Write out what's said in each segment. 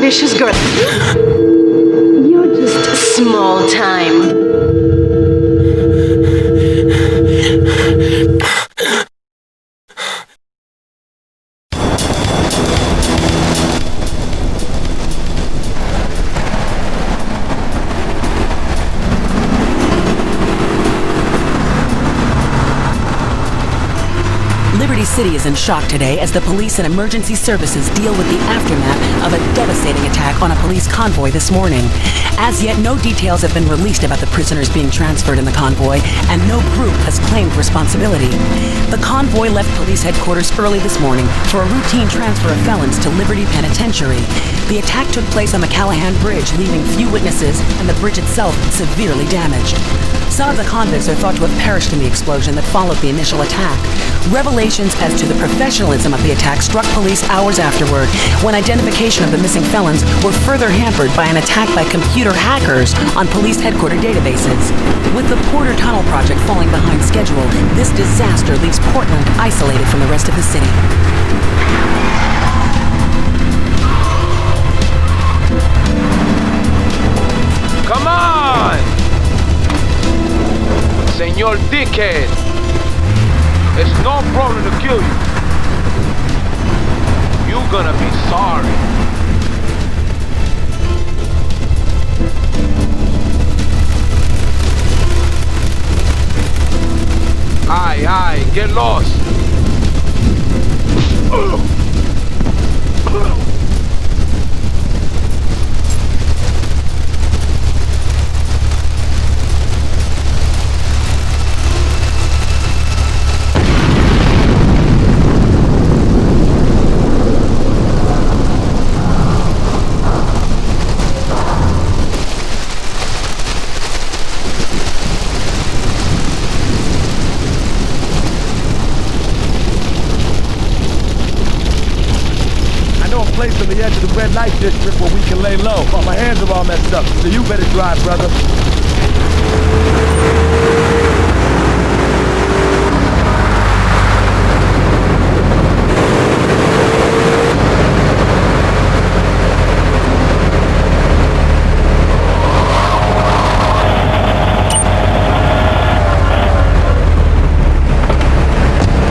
ambitious girl. You're just small time. City is in shock today as the police and emergency services deal with the aftermath of a devastating attack on a police convoy this morning. As yet, no details have been released about the prisoners being transferred in the convoy, and no group has claimed responsibility. The convoy left police headquarters early this morning for a routine transfer of felons to Liberty Penitentiary. The attack took place on the Callahan Bridge, leaving few witnesses and the bridge itself severely damaged. Some of the convicts are thought to have perished in the explosion that followed the initial attack. Revelations as to the professionalism of the attack struck police hours afterward, when identification of the missing felons were further hampered by an attack by computer hackers on police headquarter databases. With the Porter Tunnel project falling behind schedule, this disaster leaves Portland isolated from the rest of the city. Come on! Señor Dickhead! It's no problem to kill you. You're gonna be sorry. Aye, get lost. Place on the edge of the red light district where we can lay low. But my hands are all messed up, so you better drive, brother.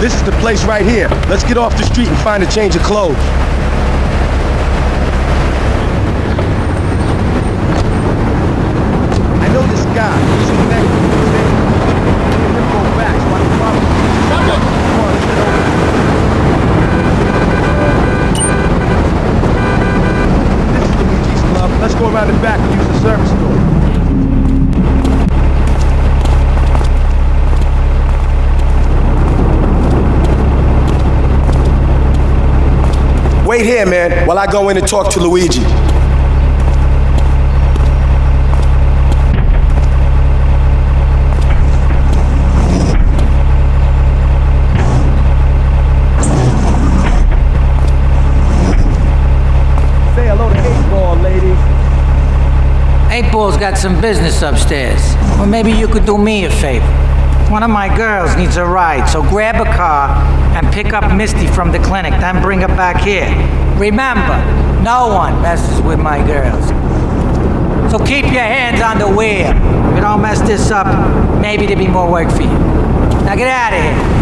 This is the place right here. Let's get off the street and find a change of clothes. go around the back and use the service door. Wait here, man, while I go in and talk to Luigi. Say hello to 8-Ball, ladies. 8-Ball's got some business upstairs. Or maybe you could do me a favor. One of my girls needs a ride, so grab a car and pick up Misty from the clinic, then bring her back here. Remember, no one messes with my girls. So keep your hands on the wheel. If you don't mess this up, maybe there'll be more work for you. Now get out of here.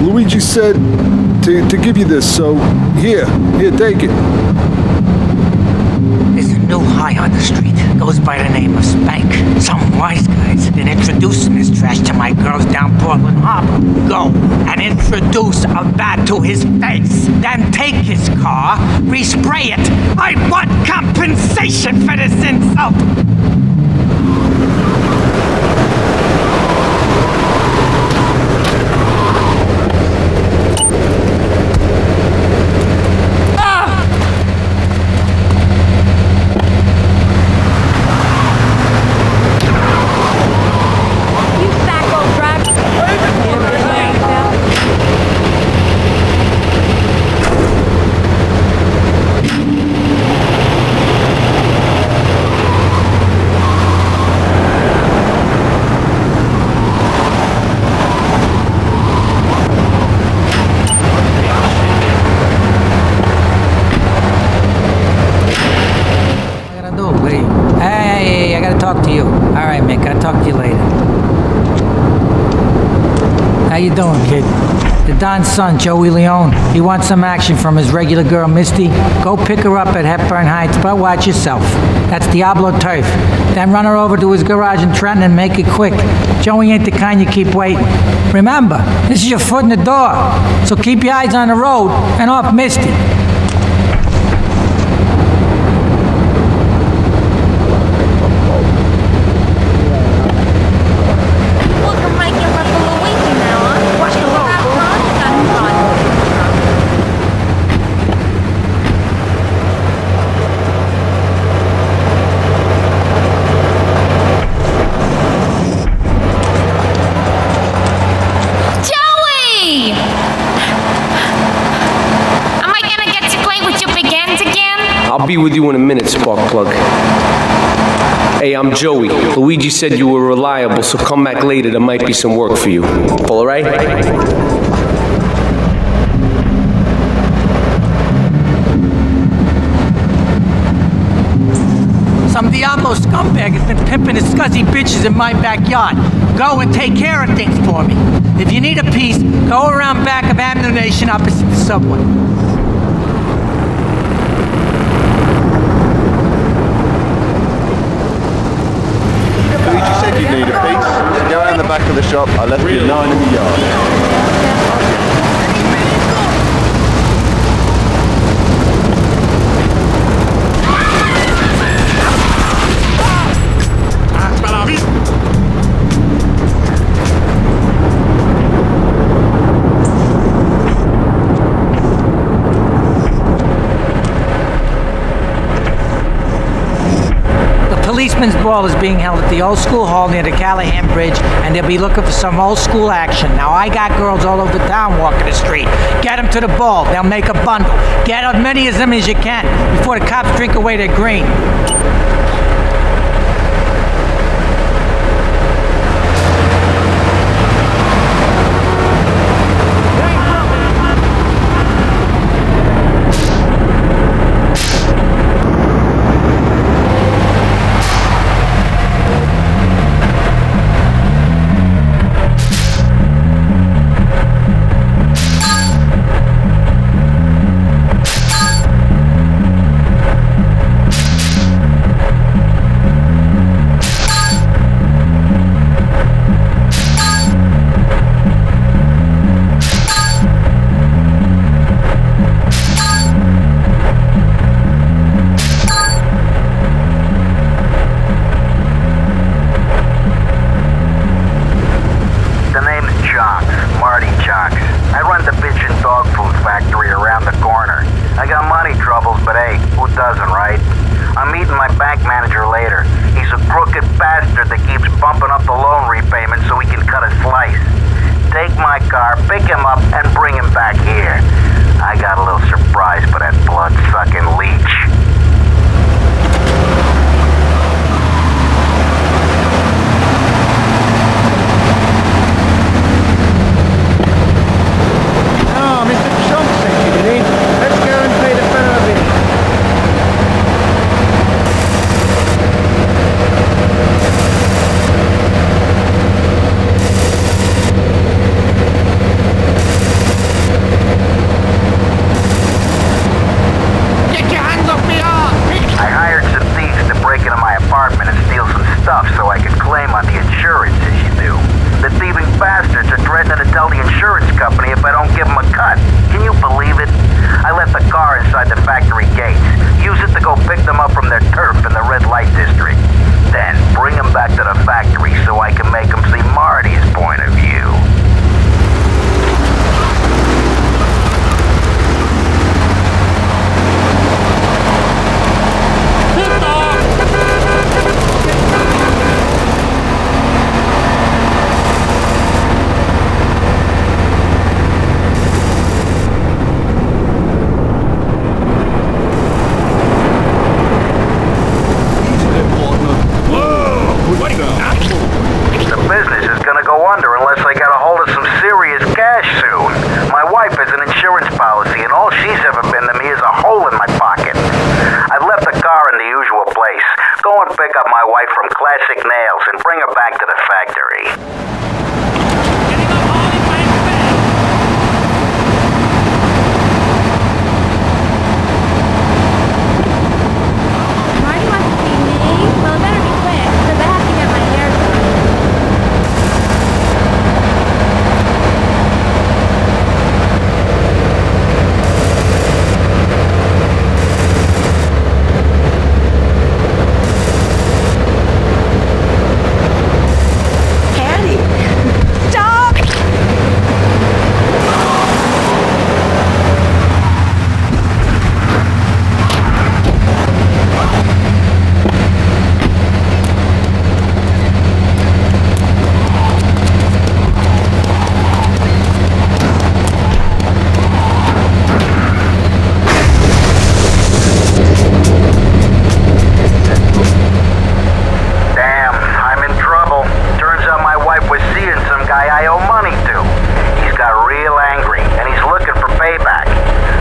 Luigi said to give you this, so here, take it. There's a new high on the street. Goes by the name of Spank. Some wise guys been introducing this trash to my girls down Portland Harbor. Go and introduce a bat to his face. Then take his car, respray it. I want compensation for this insult. Talk to you. All right, Mick, I'll talk to you later. How you doing, kid? The Don's son, Joey Leone, he wants some action from his regular girl, Misty. Go pick her up at Hepburn Heights, but watch yourself. That's Diablo Turf. Then run her over to his garage in Trenton and make it quick. Joey ain't the kind you keep waiting. Remember, this is your foot in the door, so keep your eyes on the road and off Misty. I'll be with you in a minute, Sparkplug. Hey, I'm Joey. Luigi said you were reliable, so come back later. There might be some work for you. All right? Some Diablo scumbag has been pimping his scuzzy bitches in my backyard. Go and take care of things for me. If you need a piece, go around back of Ammunition opposite the subway. Luigi said you need a piece. So go around the back of the shop. I left you 9 in the yard. Policeman's ball is being held at the old school hall near the Callahan Bridge, and they'll be looking for some old school action. Now, I got girls all over town walking the street. Get them to the ball. They'll make a bundle. Get as many of them as you can before the cops drink away their green. him up and bring him back here. I got a little surprise for that blood-sucking leech. Oh, Mr. Trump sent you, did he? Let's go and pay the fellow a visit. Get your hands off me, I hired some thieves to break into my apartment and steal some stuff so I could claim on the insurance, as you do. The thieving bastards are threatening to tell the insurance company if I don't give them a cut. Can you believe it? I left the car inside the factory gates. Use it to go pick them up from their turf in the red light district. Then bring them back to the factory so I can make them see Marty's point of view. The business is gonna go under unless I get a hold of some serious cash soon. My wife has an insurance policy and all she's ever been to me is a hole in my pocket. I've left the car in the usual place. Go and pick up my wife from Classic Nails and bring her back to the factory. Marty wants to see me? Well, it better be quick, because I have to get my hair done. Patty! Stop! Damn, I'm in trouble. Turns out my wife was seeing some guy I owe money to. He's got real angry, and he's looking for payback.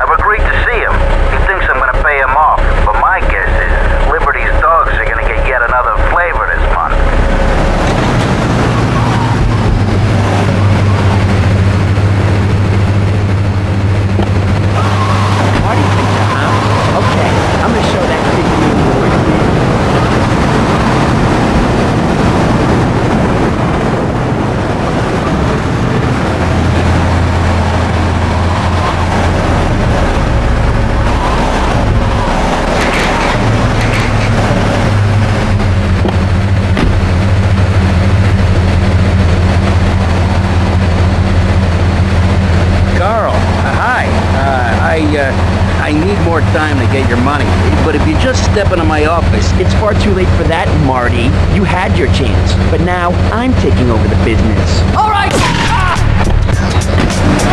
I've agreed to see him. He thinks I'm gonna pay him off, but my guess is Liberty's dogs are gonna get yet another flavor this month. Marty picture, huh? Okay, I'm gonna show that kid you. Carl, hi. I need more time to get your money. But if you just step into my office, It's far too late for that, Marty. You had your chance, but now I'm taking over the business. All right!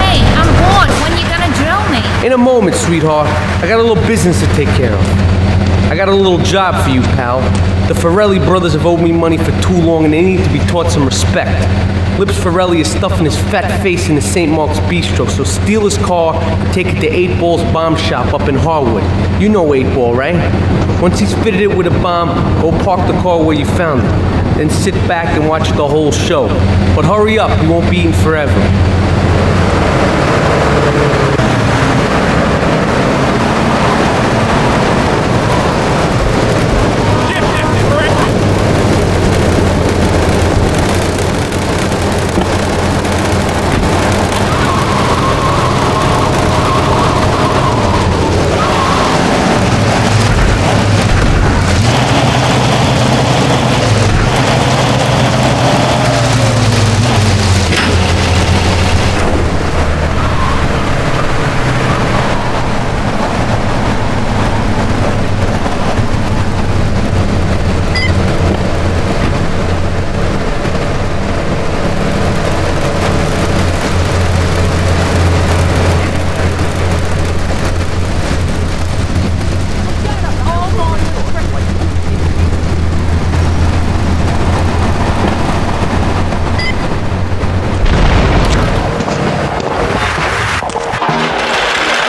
Hey, I'm bored. When you gonna drill me? In a moment, sweetheart. I got a little business to take care of. I got a little job for you, pal. The Farrelly brothers have owed me money for too long and they need to be taught some respect. Lips Farrelly is stuffing his fat face in the St. Mark's Bistro, so steal his car and take it to 8 Ball's bomb shop up in Harwood. You know 8 Ball, right? Once he's fitted it with a bomb, go park the car where you found it. Then sit back and watch the whole show. But hurry up, you won't be eating forever.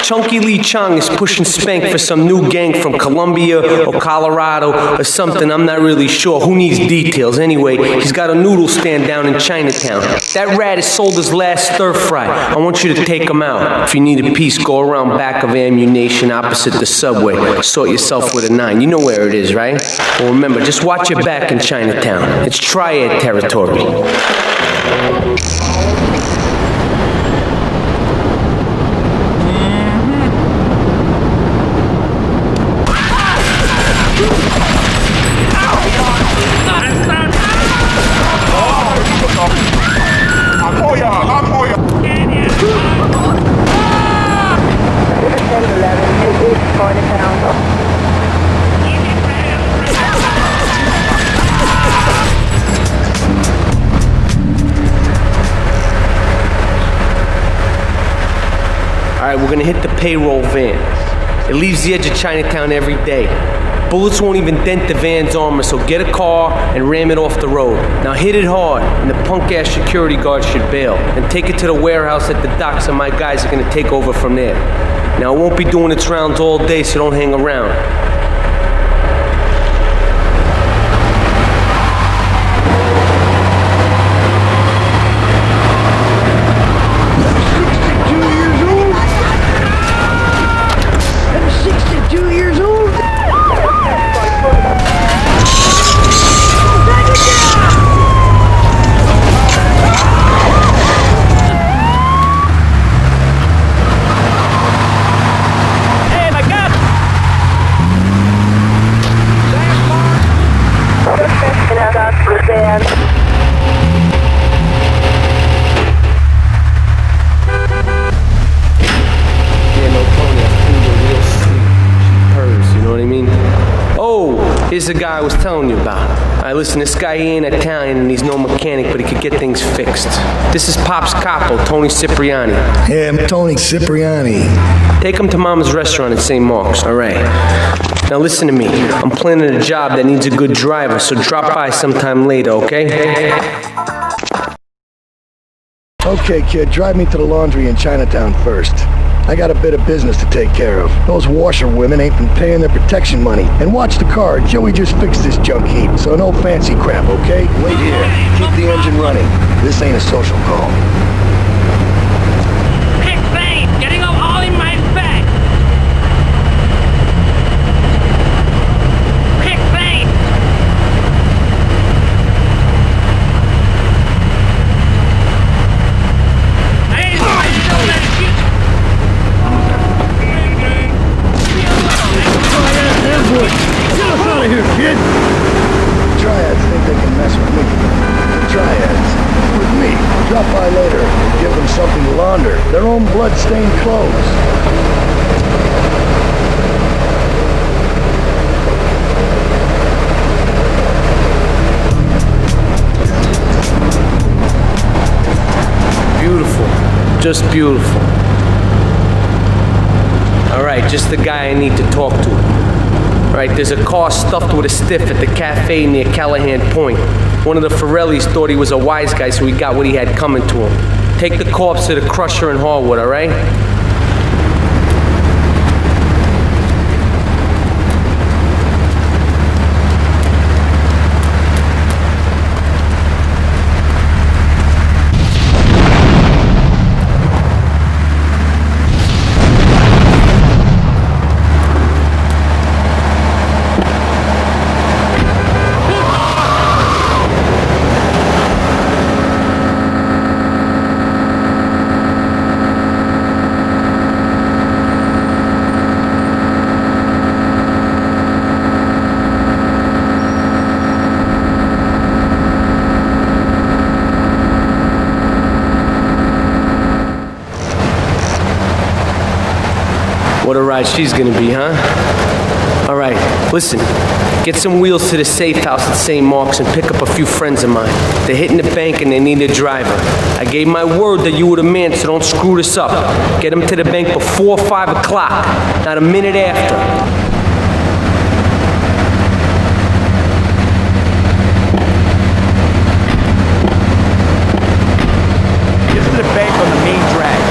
Chunky Lee Chong is pushing Spank for some new gang from Colombia or Colorado or something, I'm not really sure. Who needs details? Anyway, he's got a noodle stand down in Chinatown. That rat has sold his last stir fry. I want you to take him out. If you need a piece, go around back of Ammunition opposite the subway. Sort yourself with a 9. You know where it is, right? Well, remember, just watch your back in Chinatown. It's triad territory. Alright, we're gonna hit the payroll van. It leaves the edge of Chinatown every day. Bullets won't even dent the van's armor, so get a car and ram it off the road. Now hit it hard, and the punk-ass security guard should bail. And take it to the warehouse at the docks, and my guys are gonna take over from there. Now, it won't be doing its rounds all day, so don't hang around. Here's the guy I was telling you about. Alright, listen, this guy, he ain't Italian and he's no mechanic, but he could get things fixed. This is Pop's capo, Tony Cipriani. Yeah, I'm Tony Cipriani. Take him to Mama's restaurant at St. Mark's, alright? Now listen to me. I'm planning a job that needs a good driver, so drop by sometime later, okay? Okay, kid, drive me to the laundry in Chinatown first. I got a bit of business to take care of. Those washerwomen ain't been paying their protection money. And watch the car, Joey just fixed this junk heap, so no fancy crap, okay? Wait here, keep the engine running. This ain't a social call. Quick, bang! Getting all in my bag! Quick, bang! Get us out of here, kid! Triads think they can mess with me. Triads. With me. Drop by later and give them something to launder. Their own blood-stained clothes. Beautiful. Just beautiful. Alright, just the guy I need to talk to. Right, there's a car stuffed with a stiff at the cafe near Callahan Point. One of the Forellis thought he was a wise guy, so he got what he had coming to him. Take the corpse to the crusher in Harwood, all right? What a ride she's gonna be, huh? All right, listen. Get some wheels to the safe house at St. Mark's and pick up a few friends of mine. They're hitting the bank and they need a driver. I gave my word that you were the man, so don't screw this up. Get them to the bank before 5 o'clock, not a minute after. Get to the bank on the main drag.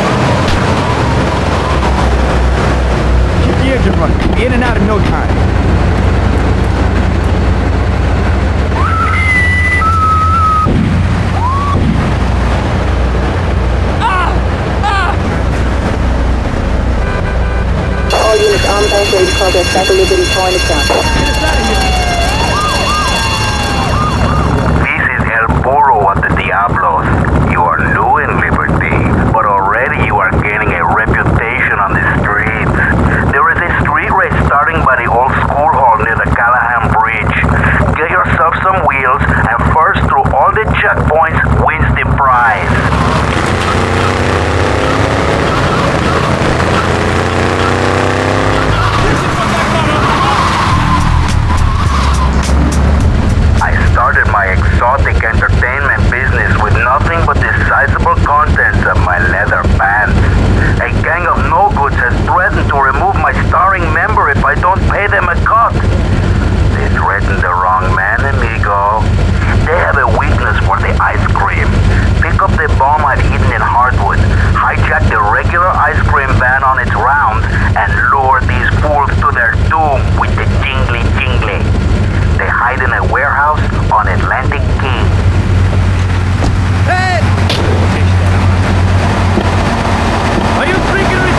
Let's take a look at his Chinatown. This is El Burro of the Diablos. You are new in Liberty, but already you are gaining a reputation on the streets. There is a street race starting by the old school hall near the Callahan Bridge. Get yourself some wheels, and first through all the checkpoints wins the prize. Started my exotic entertainment business with nothing but the sizable contents of my leather pants. A gang of no-goods has threatened to remove my starring member if I don't pay them a cut. They threatened the wrong man, amigo. They have a weakness for the ice cream. Pick up the bomb I've hidden in hardwood, hijack the regular ice cream van on its rounds, and lure these fools to their doom with the jingly-jingly. They hide in a warehouse on Atlantic Key. Hey! Are you freaking me?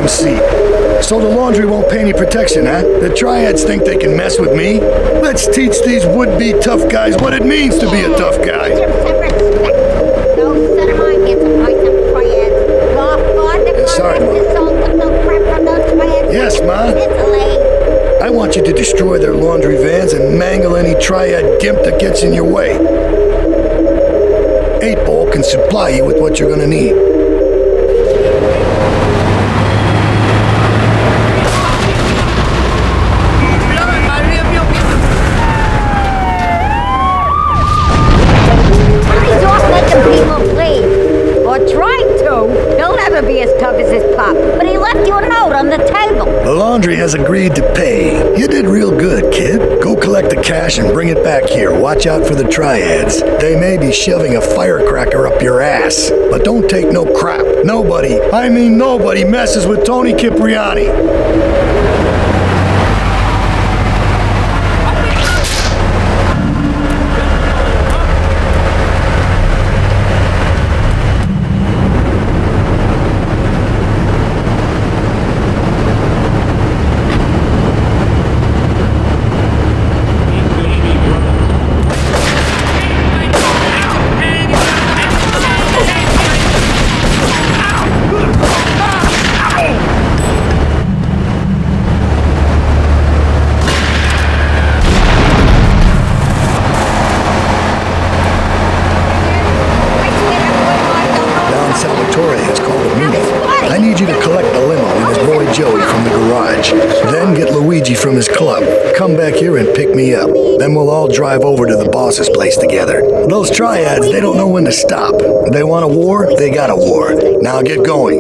Seat. So the laundry won't pay any protection, huh? The triads think they can mess with me? Let's teach these would-be tough guys what it means to be a tough guy. Sorry, Ma. Yes, Ma. I want you to destroy their laundry vans and mangle any triad gimp that gets in your way. 8-Ball can supply you with what you're gonna need. The laundry has agreed to pay. You did real good, kid. Go collect the cash and bring it back here. Watch out for the triads. They may be shoving a firecracker up your ass. But don't take no crap. Nobody, I mean nobody, messes with Tony Cipriani. Joey from the garage. Then get Luigi from his club. Come back here and pick me up. Then we'll all drive over to the boss's place together. Those triads, they don't know when to stop. They want a war, they got a war. Now get going.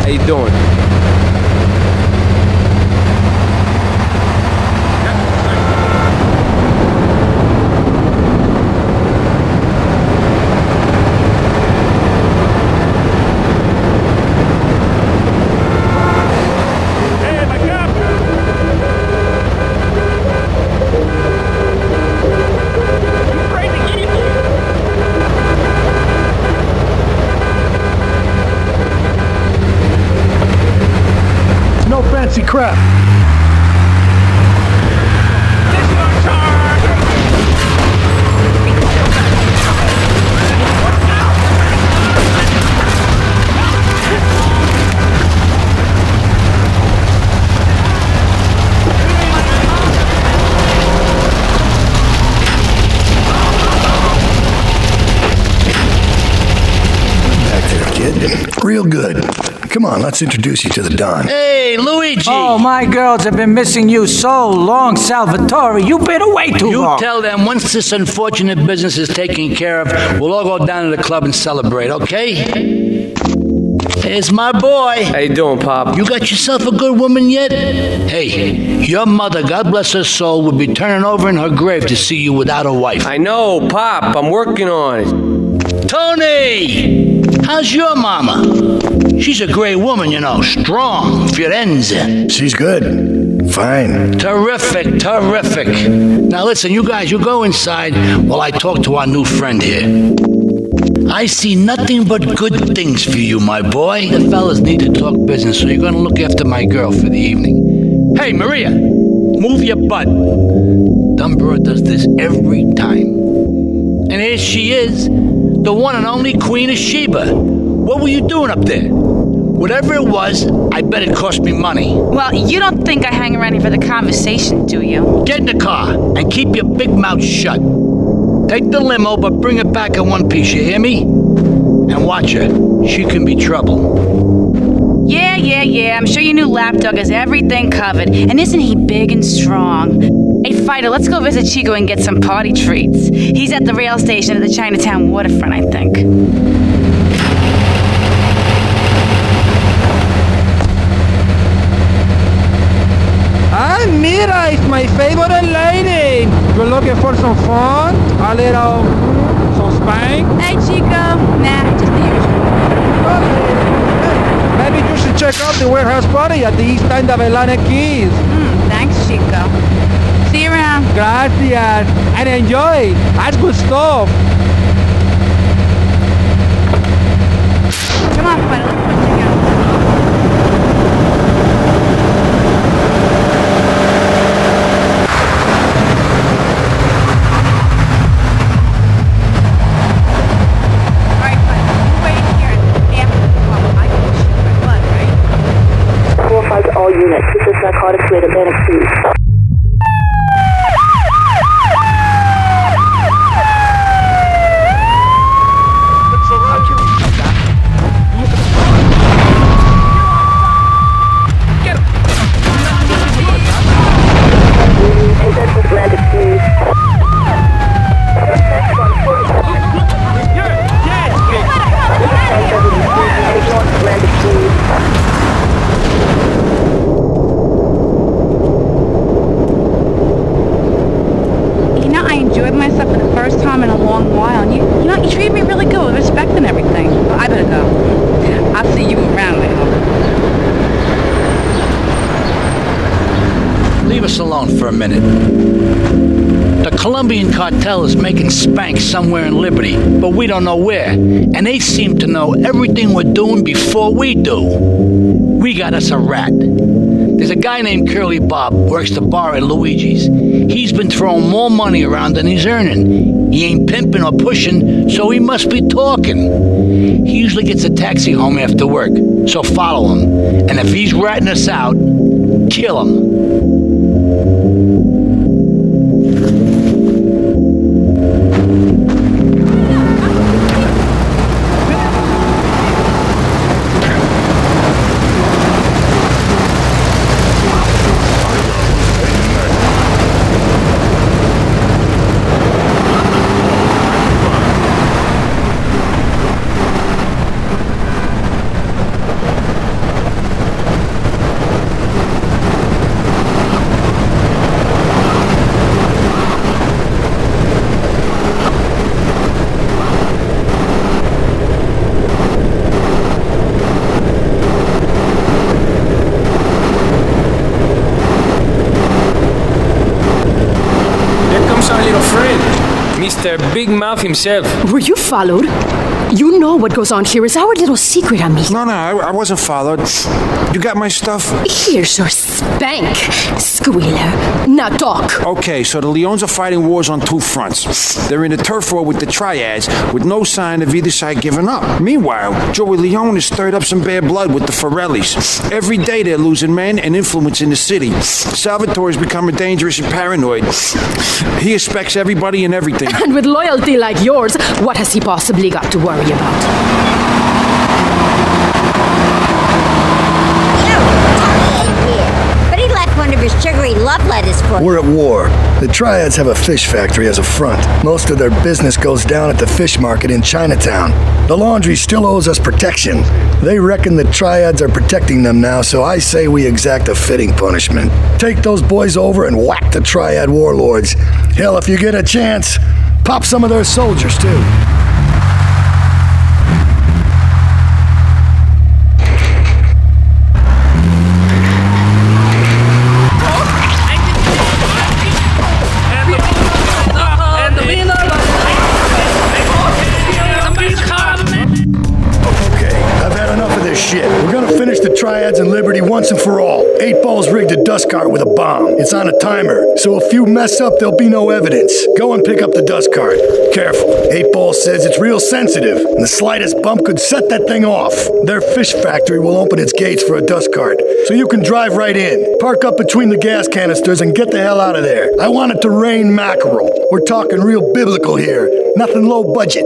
How you doing? Fancy crap. Back there, kid. Real good. Come on, let's introduce you to the Don. Hey, Luigi! Oh, my girls have been missing you so long, Salvatore. You've been away too long. You tell them once this unfortunate business is taken care of, we'll all go down to the club and celebrate, okay? Here's my boy. How you doing, Pop? You got yourself a good woman yet? Hey, your mother, God bless her soul, would be turning over in her grave to see you without a wife. I know, Pop. I'm working on it. Tony! How's your mama? She's a great woman, you know, strong, Firenze. She's good. Fine. Terrific, terrific. Now listen, you guys, you go inside while I talk to our new friend here. I see nothing but good things for you, my boy. The fellas need to talk business, so you're going to look after my girl for the evening. Hey, Maria, move your butt. Dumbro does this every time. And here she is, the one and only Queen of Sheba. What were you doing up there? Whatever it was, I bet it cost me money. Well, you don't think I hang around here for the conversation, do you? Get in the car and keep your big mouth shut. Take the limo, but bring it back in one piece, you hear me? And watch her. She can be trouble. Yeah. I'm sure your new lapdog has everything covered. And isn't he big and strong? Hey, Fido, let's go visit Chico and get some party treats. He's at the rail station at the Chinatown waterfront, I think. Ah, Mira, it's my favorite lady. You're looking for some fun? A little, some spank? Hey, Chico. Nah, just the usual. Maybe you should check out the warehouse party at the East End of Atlanta Keys. Thanks, Chico. See you around. Gracias. And enjoy. That's good stuff. Come on, Fido, let's put it together. All units, this is narcotics rate Atlantic 2. In a long while, and you treated me really good with respect and everything. Well, I better go. I'll see you around, I hope. Leave us alone for a minute. The Colombian cartel is making spank somewhere in Liberty, but we don't know where. And they seem to know everything we're doing before we do. We got us a rat. There's a guy named Curly Bob, works the bar at Luigi's. He's been throwing more money around than he's earning. He ain't pimping or pushing, so he must be talking. He usually gets a taxi home after work, so follow him. And if he's ratting us out, kill him. friend, Mr. Big Mouth himself. Were you followed? You know what goes on here is our little secret, amigo. No, I wasn't followed. You got my stuff? Here's your spank, squealer. Now talk. Okay, so the Leons are fighting wars on two fronts. They're in a turf war with the Triads, with no sign of either side giving up. Meanwhile, Joey Leone has stirred up some bad blood with the Forellis. Every day they're losing men and influence in the city. Salvatore's becoming dangerous and paranoid. He expects everybody and everything. And with loyalty like yours, what has he possibly got to worry about? But he left one of his sugary love letters for We're at war. The Triads have a fish factory as a front. Most of their business goes down at the fish market in Chinatown. The laundry still owes us protection. They reckon the Triads are protecting them now, so I say we exact a fitting punishment. Take those boys over and whack the Triad warlords. Hell, if you get a chance, pop some of their soldiers, too. Triads and Liberty once and for all. 8 Ball's rigged a dust cart with a bomb. It's on a timer, so if you mess up, there'll be no evidence. Go and pick up the dust cart. Careful. 8 Ball says it's real sensitive, and the slightest bump could set that thing off. Their fish factory will open its gates for a dust cart, so you can drive right in. Park up between the gas canisters and get the hell out of there. I want it to rain mackerel. We're talking real biblical here. Nothing low budget.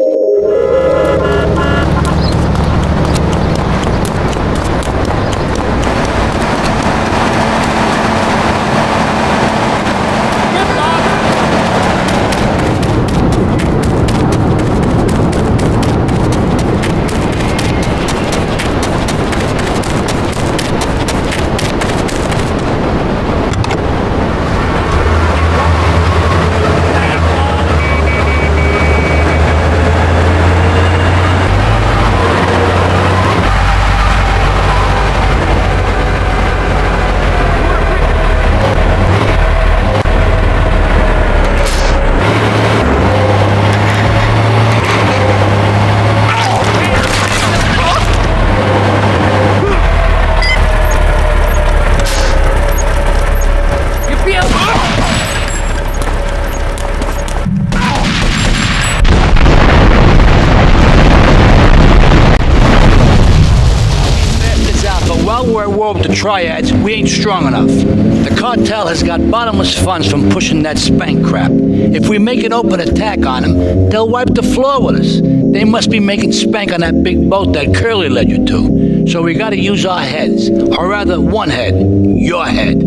With the Triads, we ain't strong enough. The cartel has got bottomless funds from pushing that spank crap. If we make an open attack on them, they'll wipe the floor with us. They must be making spank on that big boat that Curly led you to. So we gotta use our heads, or rather one head, your head.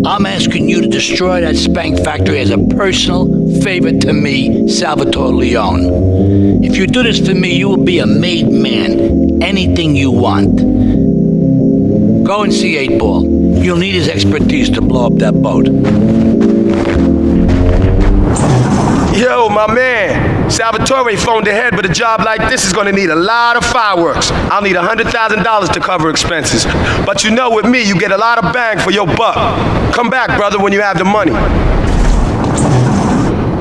I'm asking you to destroy that spank factory as a personal favor to me, Salvatore Leone. If you do this for me, you will be a made man. Anything you want. Go and see 8 Ball. You'll need his expertise to blow up that boat. Yo, my man. Salvatore phoned ahead, but a job like this is gonna need a lot of fireworks. I'll need $100,000 to cover expenses. But you know, with me, you get a lot of bang for your buck. Come back, brother, when you have the money.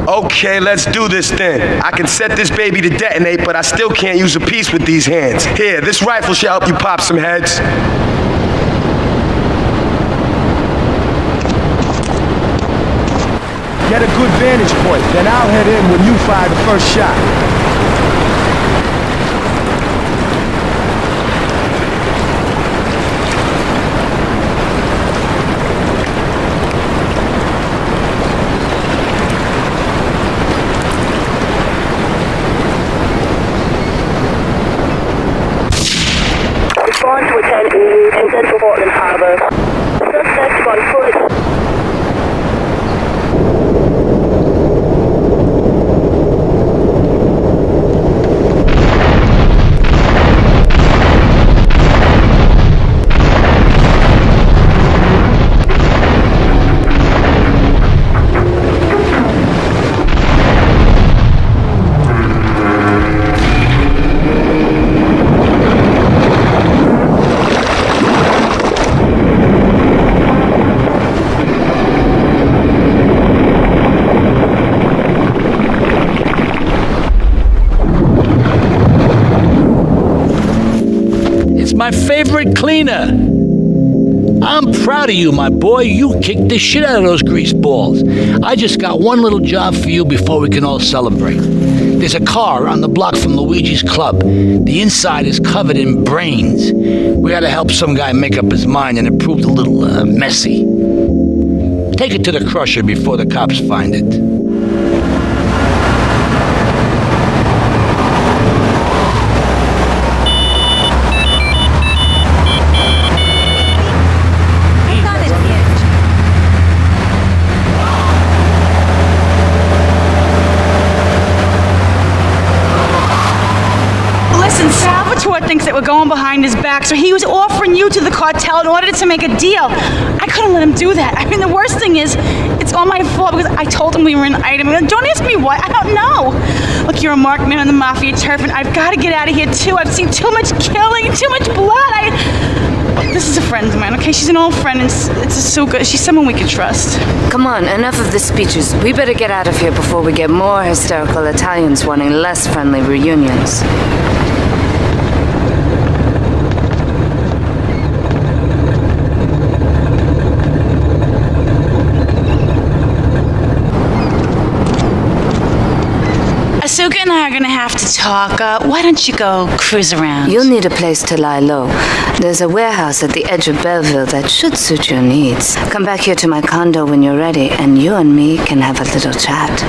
Okay, let's do this then. I can set this baby to detonate, but I still can't use a piece with these hands. Here, this rifle should help you pop some heads. Get a good vantage point, then I'll head in when you fire the first shot. Respond to a 10 EU in Central Portland Harbour. Suspect on foot. my favorite cleaner. I'm proud of you, my boy. You kicked the shit out of those grease balls. I just got one little job for you before we can all celebrate. There's a car on the block from Luigi's club. The inside is covered in brains. We gotta help some guy make up his mind, and it proved a little messy. Take it to the crusher before the cops find it. Listen, Salvatore thinks that we're going behind his back, so he was offering you to the cartel in order to make a deal. I couldn't let him do that. I mean, the worst thing is, it's all my fault because I told him we were an item. Don't ask me why. I don't know. Look, you're a marked man on the mafia turf, and I've got to get out of here, too. I've seen too much killing, too much blood. This is a friend of mine, okay? She's an old friend, and it's Asuka. She's someone we can trust. Come on, enough of the speeches. We better get out of here before we get more hysterical Italians wanting less friendly reunions. Asuka and I are gonna have to talk. Why don't you go cruise around? You'll need a place to lie low. There's a warehouse at the edge of Belleville that should suit your needs. Come back here to my condo when you're ready, and you and me can have a little chat.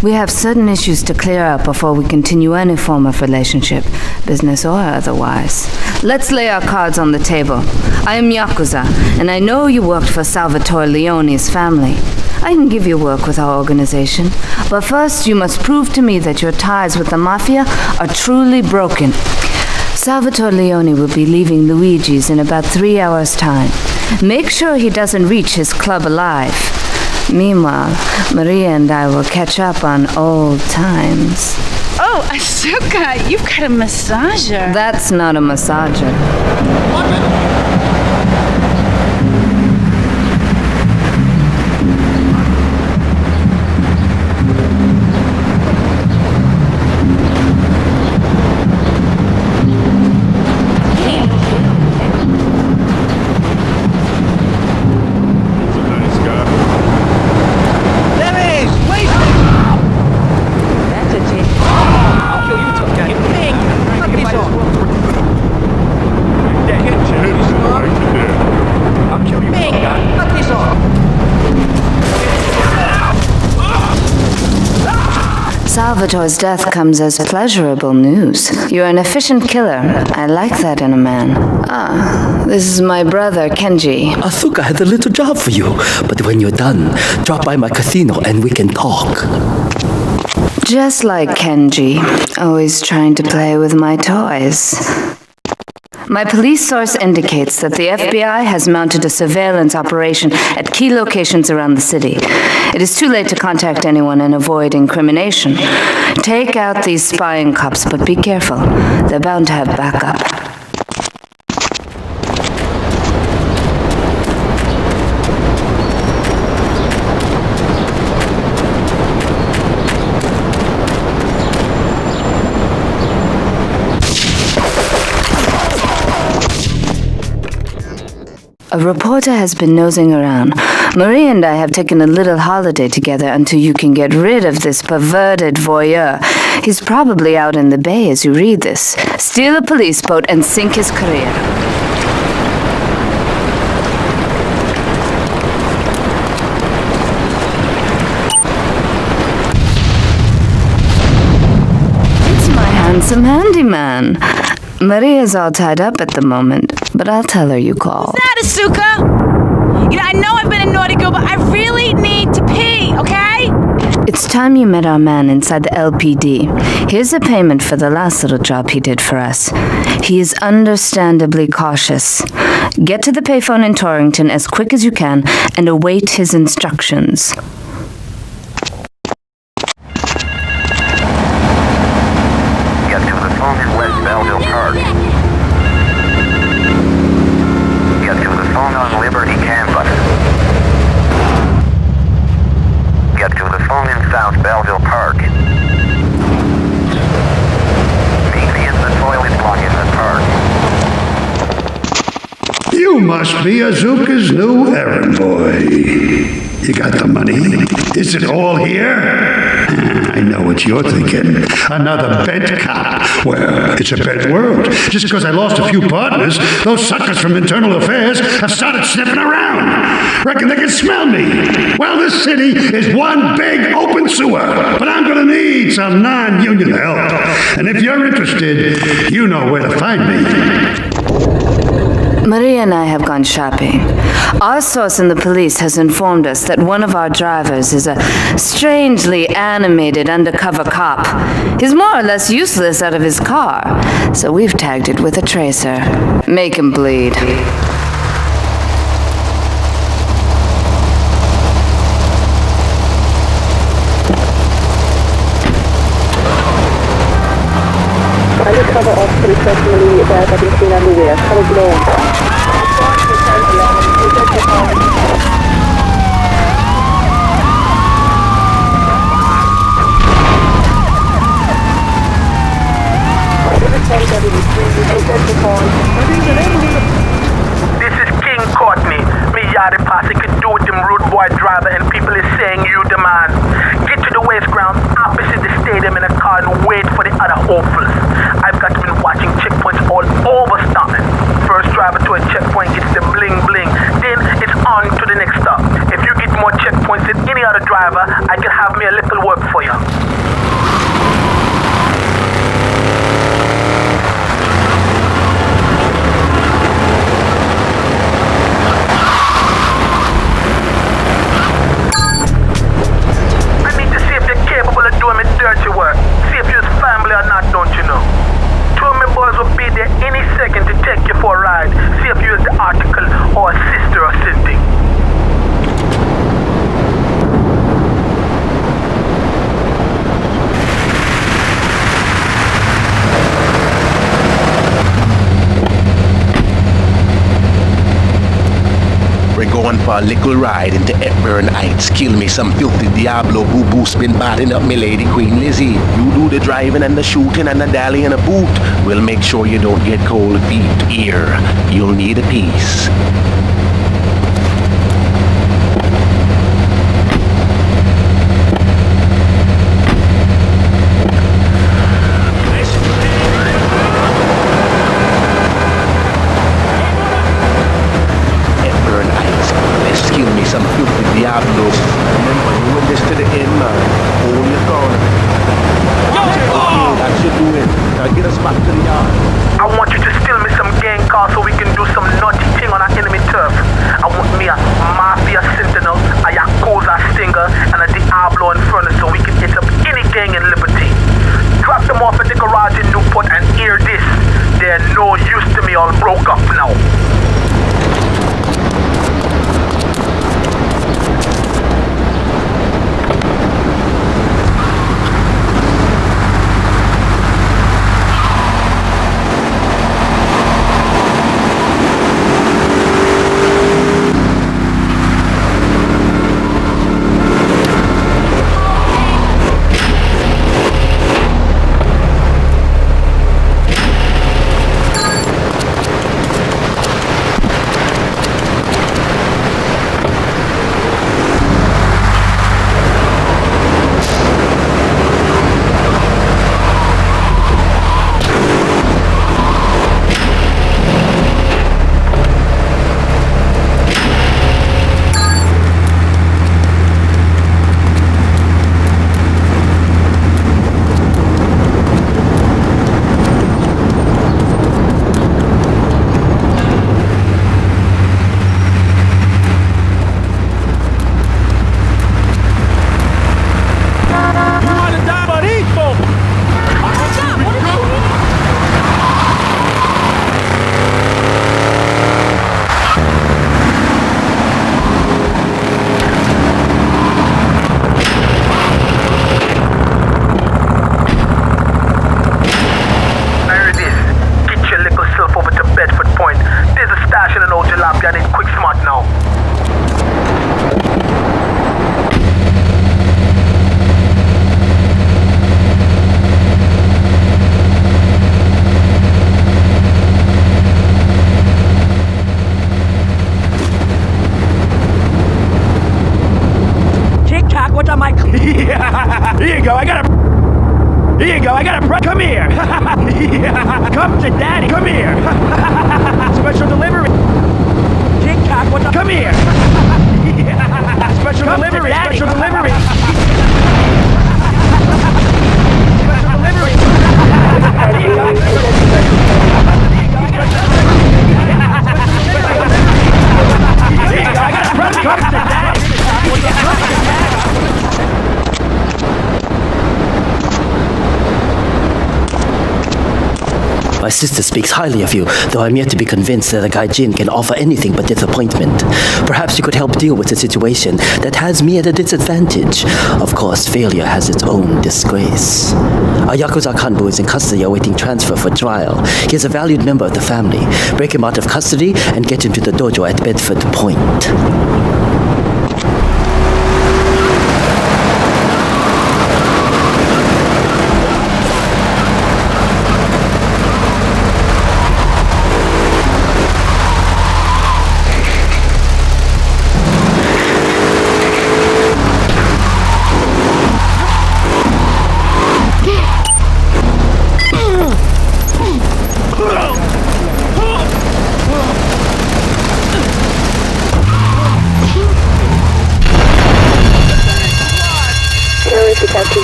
We have certain issues to clear up before we continue any form of relationship, business or otherwise. Let's lay our cards on the table. I am Yakuza, and I know you worked for Salvatore Leone's family. I can give you work with our organization, but first you must prove to me that your ties with the Mafia are truly broken. Salvatore Leone will be leaving Luigi's in about 3 hours' time. Make sure he doesn't reach his club alive. Meanwhile, Maria and I will catch up on old times. Oh, Asuka, you've got a massager. That's not a massager. Salvatore's death comes as pleasurable news. You're an efficient killer. I like that in a man. Ah, this is my brother, Kenji. Asuka has a little job for you, but when you're done, drop by my casino and we can talk. Just like Kenji, always trying to play with my toys. My police source indicates that the FBI has mounted a surveillance operation at key locations around the city. It is too late to contact anyone and avoid incrimination. Take out these spying cops, but be careful. They're bound to have backup. A reporter has been nosing around. Marie and I have taken a little holiday together until you can get rid of this perverted voyeur. He's probably out in the bay as you read this. Steal a police boat and sink his career. It's my handsome handyman. Maria's all tied up at the moment, but I'll tell her you called. What's that, Asuka? You know, I know I've been a naughty girl, but I really need to pee, okay? It's time you met our man inside the LPD. Here's a payment for the last little job he did for us. He is understandably cautious. Get to the payphone in Torrington as quick as you can and await his instructions. Get to the phone in South Belleville Park. must be Azuka's new errand boy. You got the money? Is it all here? I know what you're thinking. Another bent cop. Well, it's a bent world. Just because I lost a few partners, those suckers from Internal Affairs have started sniffing around. Reckon they can smell me. Well, this city is one big open sewer. But I'm going to need some non-union help. And if you're interested, you know where to find me. Maria and I have gone shopping. Our source in the police has informed us that one of our drivers is a strangely animated undercover cop. He's more or less useless out of his car, so we've tagged it with a tracer. Make him bleed. Undercover officer requesting immediate dive have been seen underwear. Cover below. This is King Courtney. Me Yachty Posse could do with them rude boy driver and people is saying you the man. Get to the waste ground opposite the stadium in a car and wait for the other hopefuls. I've got been watching checkpoints all over Stockton. First driver to a checkpoint gets the bling bling. Then it's on to the next stop. If you get more checkpoints than any other driver, I can have me a little work for you. Dirty work. See if you're family or not, don't you know? Two of my boys will be there any second to take you for a ride. See if you're the article or a sister or something. We're going for a little ride into Hepburn Heights. Kill me some filthy Diablo boo-boo spin batting up me lady Queen Lizzie. You do the driving and the shooting and the dally in a boot. We'll make sure you don't get cold feet. Here, you'll need a piece. go, I got a... Here you go, I got a... Come here. Come to daddy, come here. Special delivery. Jigcock, what the... Come here. Special delivery, special delivery. Special delivery. My sister speaks highly of you, though I'm yet to be convinced that a guy Jin can offer anything but disappointment. Perhaps you could help deal with a situation that has me at a disadvantage. Of course, failure has its own disgrace. Our Yakuza Kanbu is in custody awaiting transfer for trial. He is a valued member of the family. Break him out of custody and get him to the dojo at Bedford Point.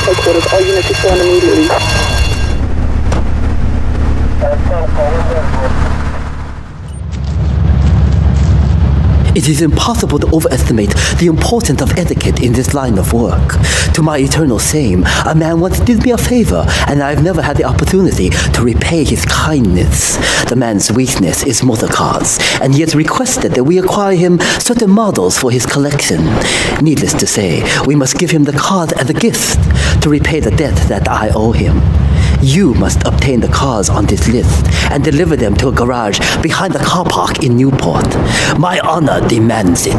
Headquarters, all units respond immediately. It is impossible to overestimate the importance of etiquette in this line of work. To my eternal shame, a man once did me a favor, and I have never had the opportunity to repay his kindness. The man's weakness is motor cars, and he has requested that we acquire him certain models for his collection. Needless to say, we must give him the cars as a gift to repay the debt that I owe him. You must obtain the cars on this list and deliver them to a garage behind the car park in Newport. My honor demands it.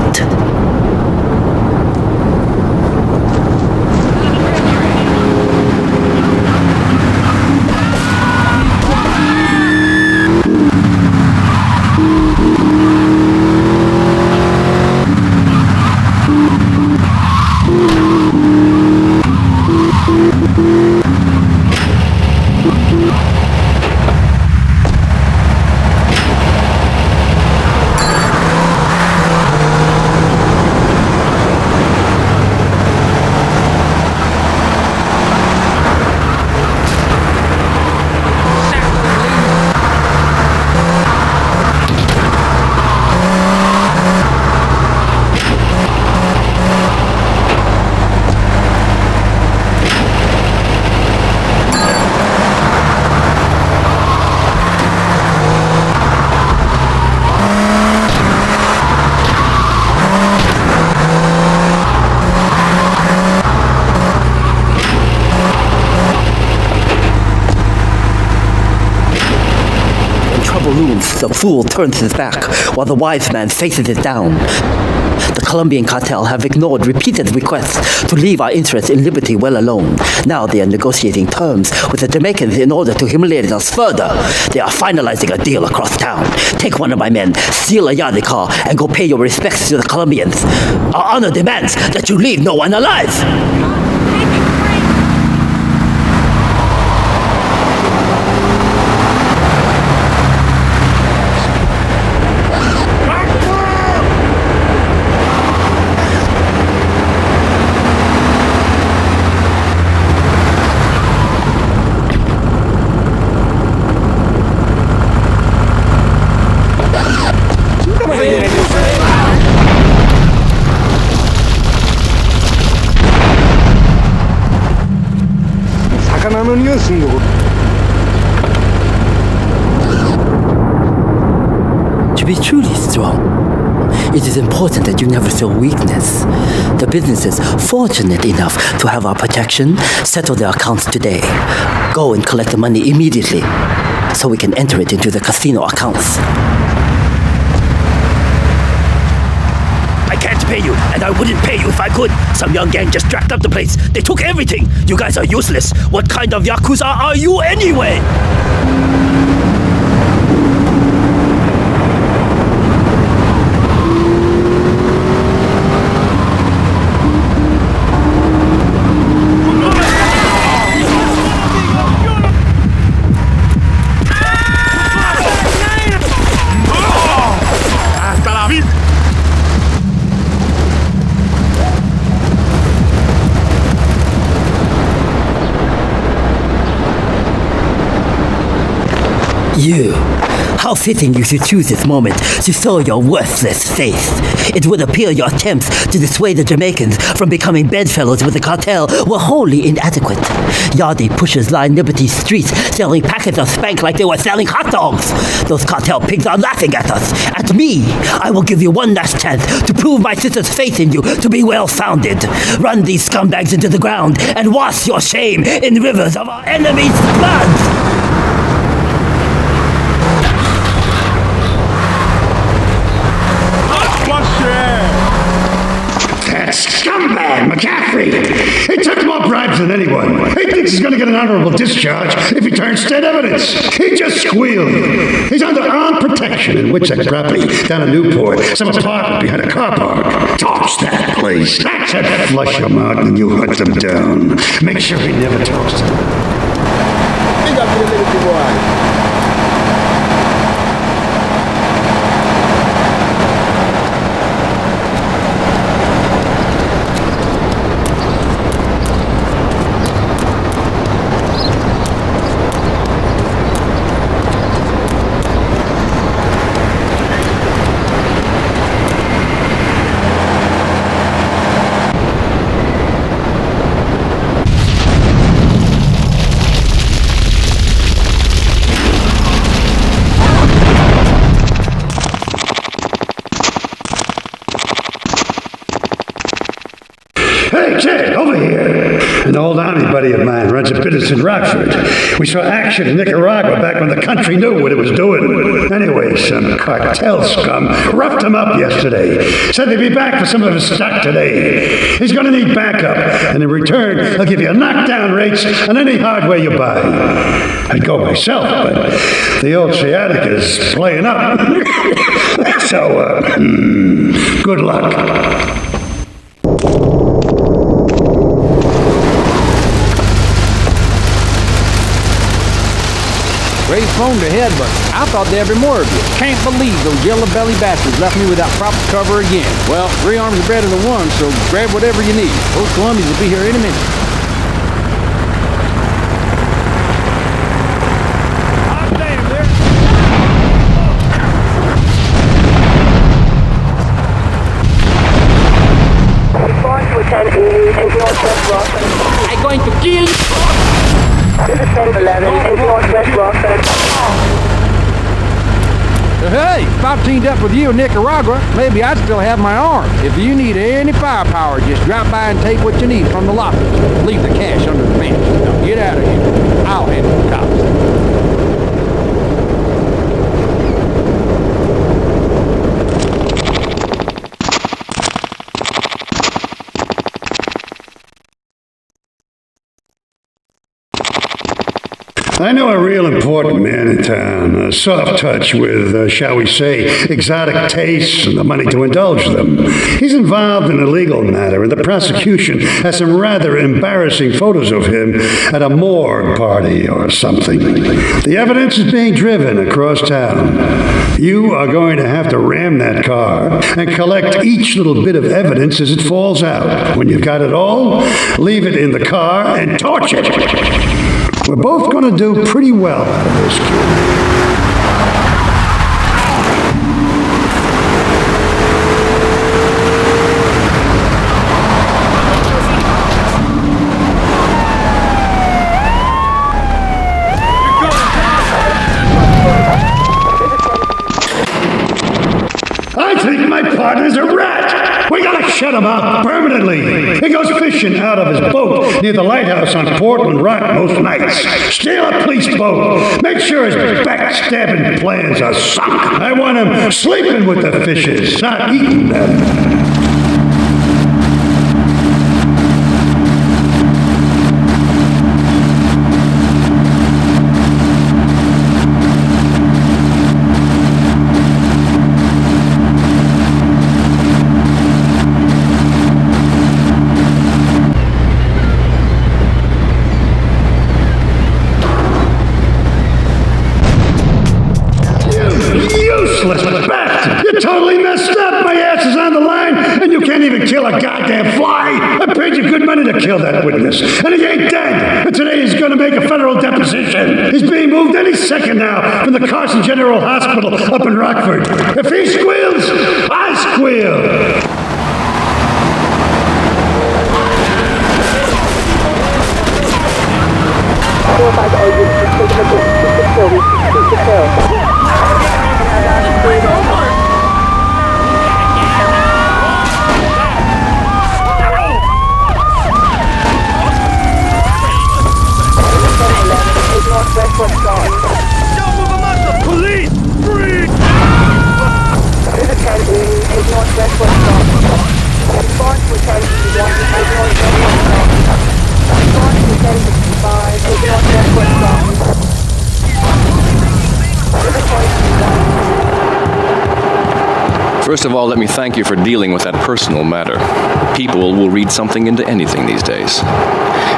The fool turns his back while the wise man faces it down. The Colombian cartel have ignored repeated requests to leave our interests in liberty well alone. Now they are negotiating terms with the Jamaicans in order to humiliate us further. They are finalizing a deal across town. Take one of my men, steal a Yardley car, and go pay your respects to the Colombians. Our honor demands that you leave no one alive. To be truly strong, it is important that you never show weakness. The business is fortunate enough to have our protection. Settle their accounts today. Go and collect the money immediately so we can enter it into the casino accounts. I can't pay you, and I wouldn't pay you if I could. Some young gang just jacked up the place. They took everything. You guys are useless. What kind of Yakuza are you anyway? You. How fitting you should choose this moment to show your worthless face. It would appear your attempts to dissuade the Jamaicans from becoming bedfellows with the cartel were wholly inadequate. Yardie pushers line Liberty streets selling packets of spank like they were selling hot dogs. Those cartel pigs are laughing at us. At me. I will give you one last chance to prove my sister's faith in you to be well-founded. Run these scumbags into the ground and wash your shame in rivers of our enemies' blood. That scumbag, McCaffrey! He took more bribes than anyone. He thinks he's going to get an honorable discharge if he turns state evidence. He just squealed. He's under armed protection in Witsack property down in Newport, some apartment behind a car park. Toss that place. That's it. Flush him out and you hunt him down. Make sure he never talks to him. Big up to the little boy. Hey, kid, over here. An old army buddy of mine runs a business in Rockford. We saw action in Nicaragua back when the country knew what it was doing. Anyway, some cartel scum roughed him up yesterday. Said they'd be back for some of his stock today. He's going to need backup, and in return, he'll give you knockdown rates on any hardware you buy. I'd go myself, but the old sciatica is playing up. So, good luck. Great phone to head, but I thought there'd be more of you. Can't believe those yellow belly bastards left me without proper cover again. Well, 3 arms are better than 1, so grab whatever you need. Those Colombians will be here any minute. I'm going to kill you. This is 1011 in Northwest Rockford. Hey, if I teamed up with you in Nicaragua, maybe I'd still have my arm. If you need any firepower, just drop by and take what you need from the lockers. Leave the cash under the bench. Now get out of here. I'll handle the cops. I know a real important man in town, a soft touch with, shall we say, exotic tastes and the money to indulge them. He's involved in a legal matter, and the prosecution has some rather embarrassing photos of him at a morgue party or something. The evidence is being driven across town. You are going to have to ram that car and collect each little bit of evidence as it falls out. When you've got it all, leave it in the car and torch it. We're both going to do pretty well out of this, kid. I think my partner's a rat. We gotta shut him up permanently. He goes fishing out of his boat near the lighthouse on Portland Rock most nights. Steal a police boat. Make sure his backstabbing plans are sunk. I want him sleeping with the fishes, not eating them. You're totally messed up. My ass is on the line, and you can't even kill a goddamn fly. I paid you good money to kill that witness, and he ain't dead. And today he's gonna make a federal deposition. He's being moved any second now from the Carson General Hospital up in Rockford. If he squeals, I squeal. Police! Free! First of all, let me thank you for dealing with that personal matter. People will read something into anything these days.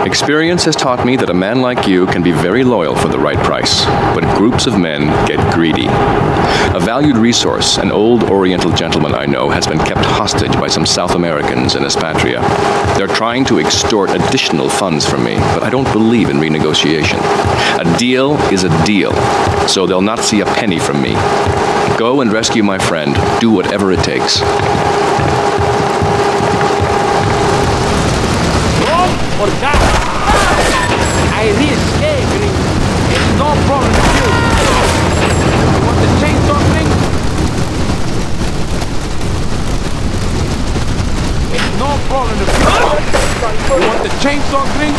Experience has taught me that a man like you can be very loyal for the right price, but groups of men get greedy. A valued resource, an old Oriental gentleman I know, has been kept hostage by some South Americans in Espatria. They're trying to extort additional funds from me, but I don't believe in renegotiation. A deal is a deal, so they'll not see a penny from me. Go and rescue my friend. Do whatever it takes. Or die. I risk everything. It's no problem to you. You want the chainsaw thing? It's no problem to you. You want the chainsaw thing?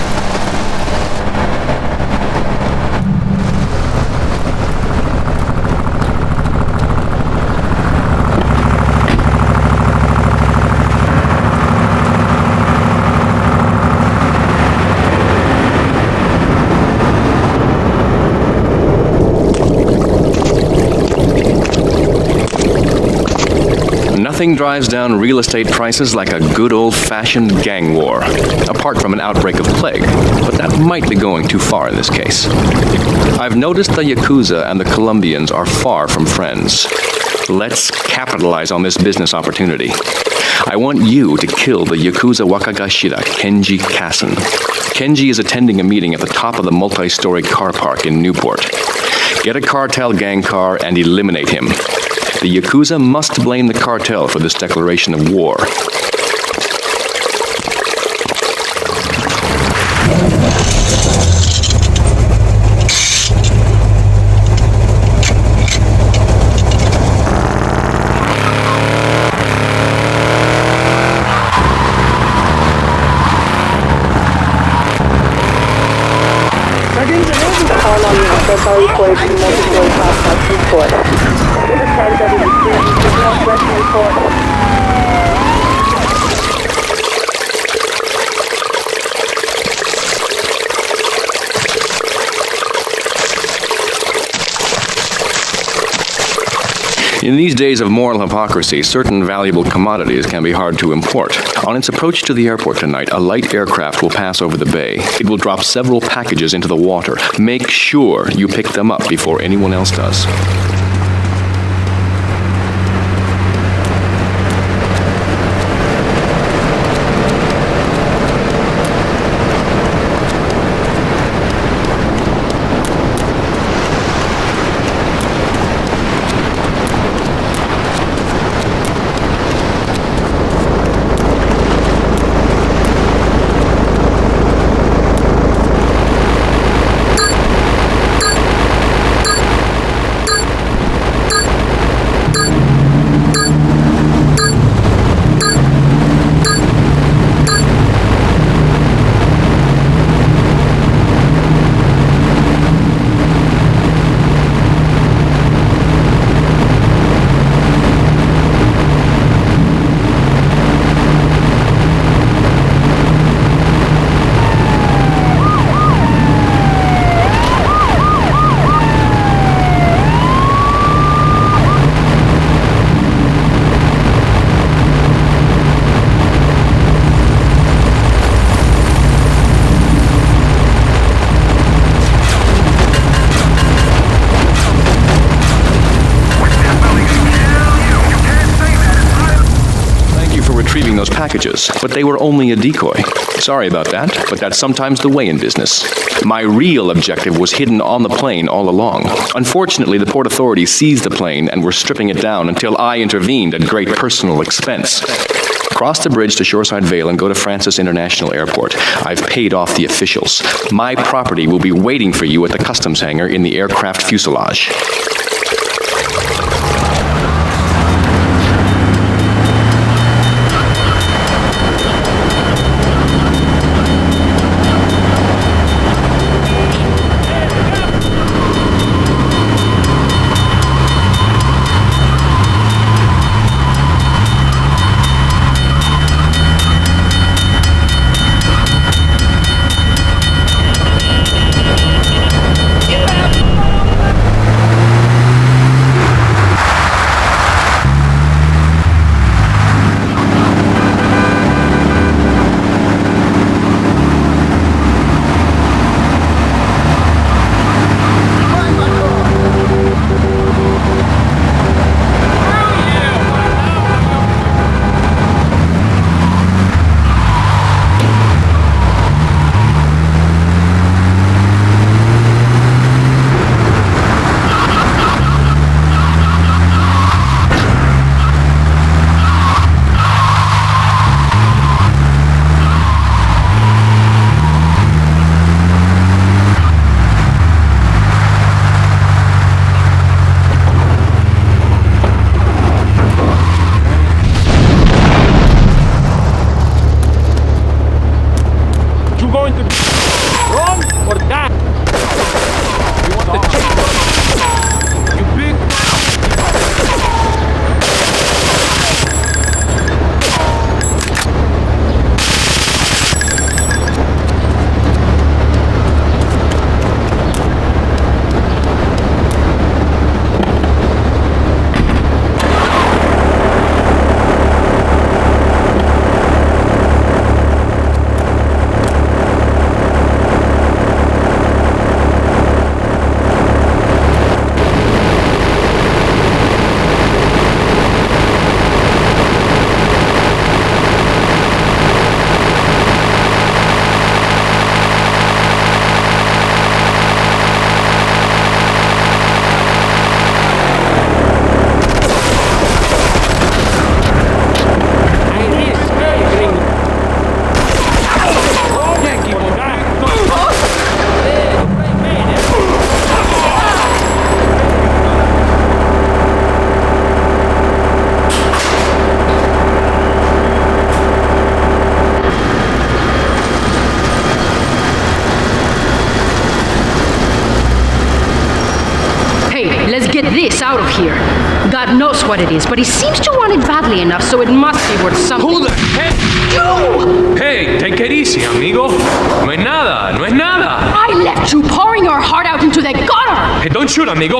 Nothing drives down real estate prices like a good old-fashioned gang war, apart from an outbreak of plague, but that might be going too far in this case. I've noticed the Yakuza and the Colombians are far from friends. Let's capitalize on this business opportunity. I want you to kill the Yakuza Wakagashira, Kenji Kassen. Kenji is attending a meeting at the top of the multi-story car park in Newport. Get a cartel gang car and eliminate him. The Yakuza must blame the cartel for this declaration of war. In these days of moral hypocrisy, certain valuable commodities can be hard to import. On its approach to the airport tonight, a light aircraft will pass over the bay. It will drop several packages into the water. Make sure you pick them up before anyone else does. retrieving those packages, but they were only a decoy. Sorry about that, but that's sometimes the way in business. My real objective was hidden on the plane all along. Unfortunately, the port authorities seized the plane and were stripping it down until I intervened at great personal expense. Cross the bridge to Shoreside Vale and go to Francis International Airport. I've paid off the officials. My property will be waiting for you at the customs hangar in the aircraft fuselage. Get this out of here. God knows what it is, but he seems to want it badly enough, so it must be worth something. Who the heck? You! Hey, take it easy, amigo. No es nada, no es nada. I left you pouring our heart out into the gutter! Hey, don't shoot, amigo.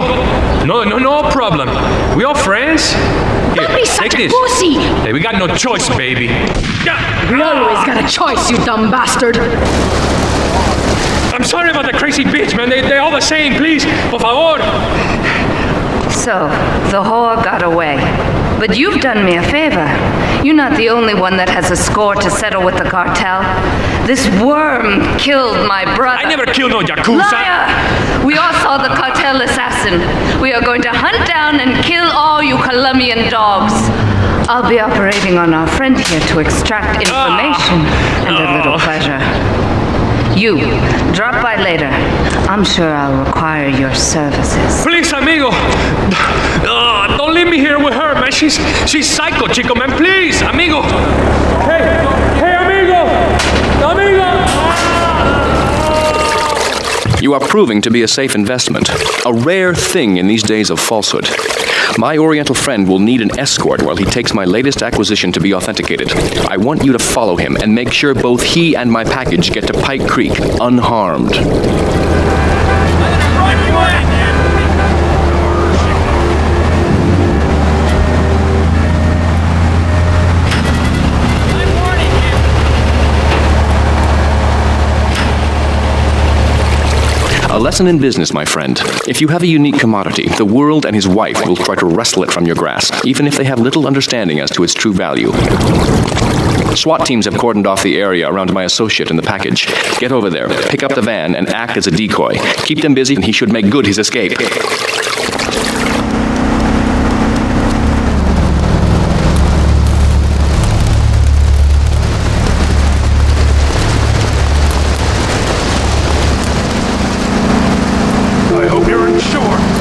No problem. We all friends? Here, Don't be such take a this. pussy! Hey, we got no choice, baby. We always got a choice, you dumb bastard. I'm sorry about the crazy bitch, man. They're all the same, please. Por favor. So, the whore got away. But you've done me a favor. You're not the only one that has a score to settle with the cartel. This worm killed my brother. I never killed no Yakuza. Liar! We all saw the cartel assassin. We are going to hunt down and kill all you Colombian dogs. I'll be operating on our friend here to extract information and a little pleasure. You, drop by later. I'm sure I'll require your services. Please, amigo. Don't leave me here with her, man. She's psycho, chico, man. Please, amigo. Hey, amigo. You are proving to be a safe investment, a rare thing in these days of falsehood. My Oriental friend will need an escort while he takes my latest acquisition to be authenticated. I want you to follow him and make sure both he and my package get to Pike Creek unharmed. A lesson in business, my friend. If you have a unique commodity, the world and his wife will try to wrestle it from your grasp, even if they have little understanding as to its true value. SWAT teams have cordoned off the area around my associate and the package. Get over there, pick up the van, and act as a decoy. Keep them busy, and he should make good his escape. I hope you're insured.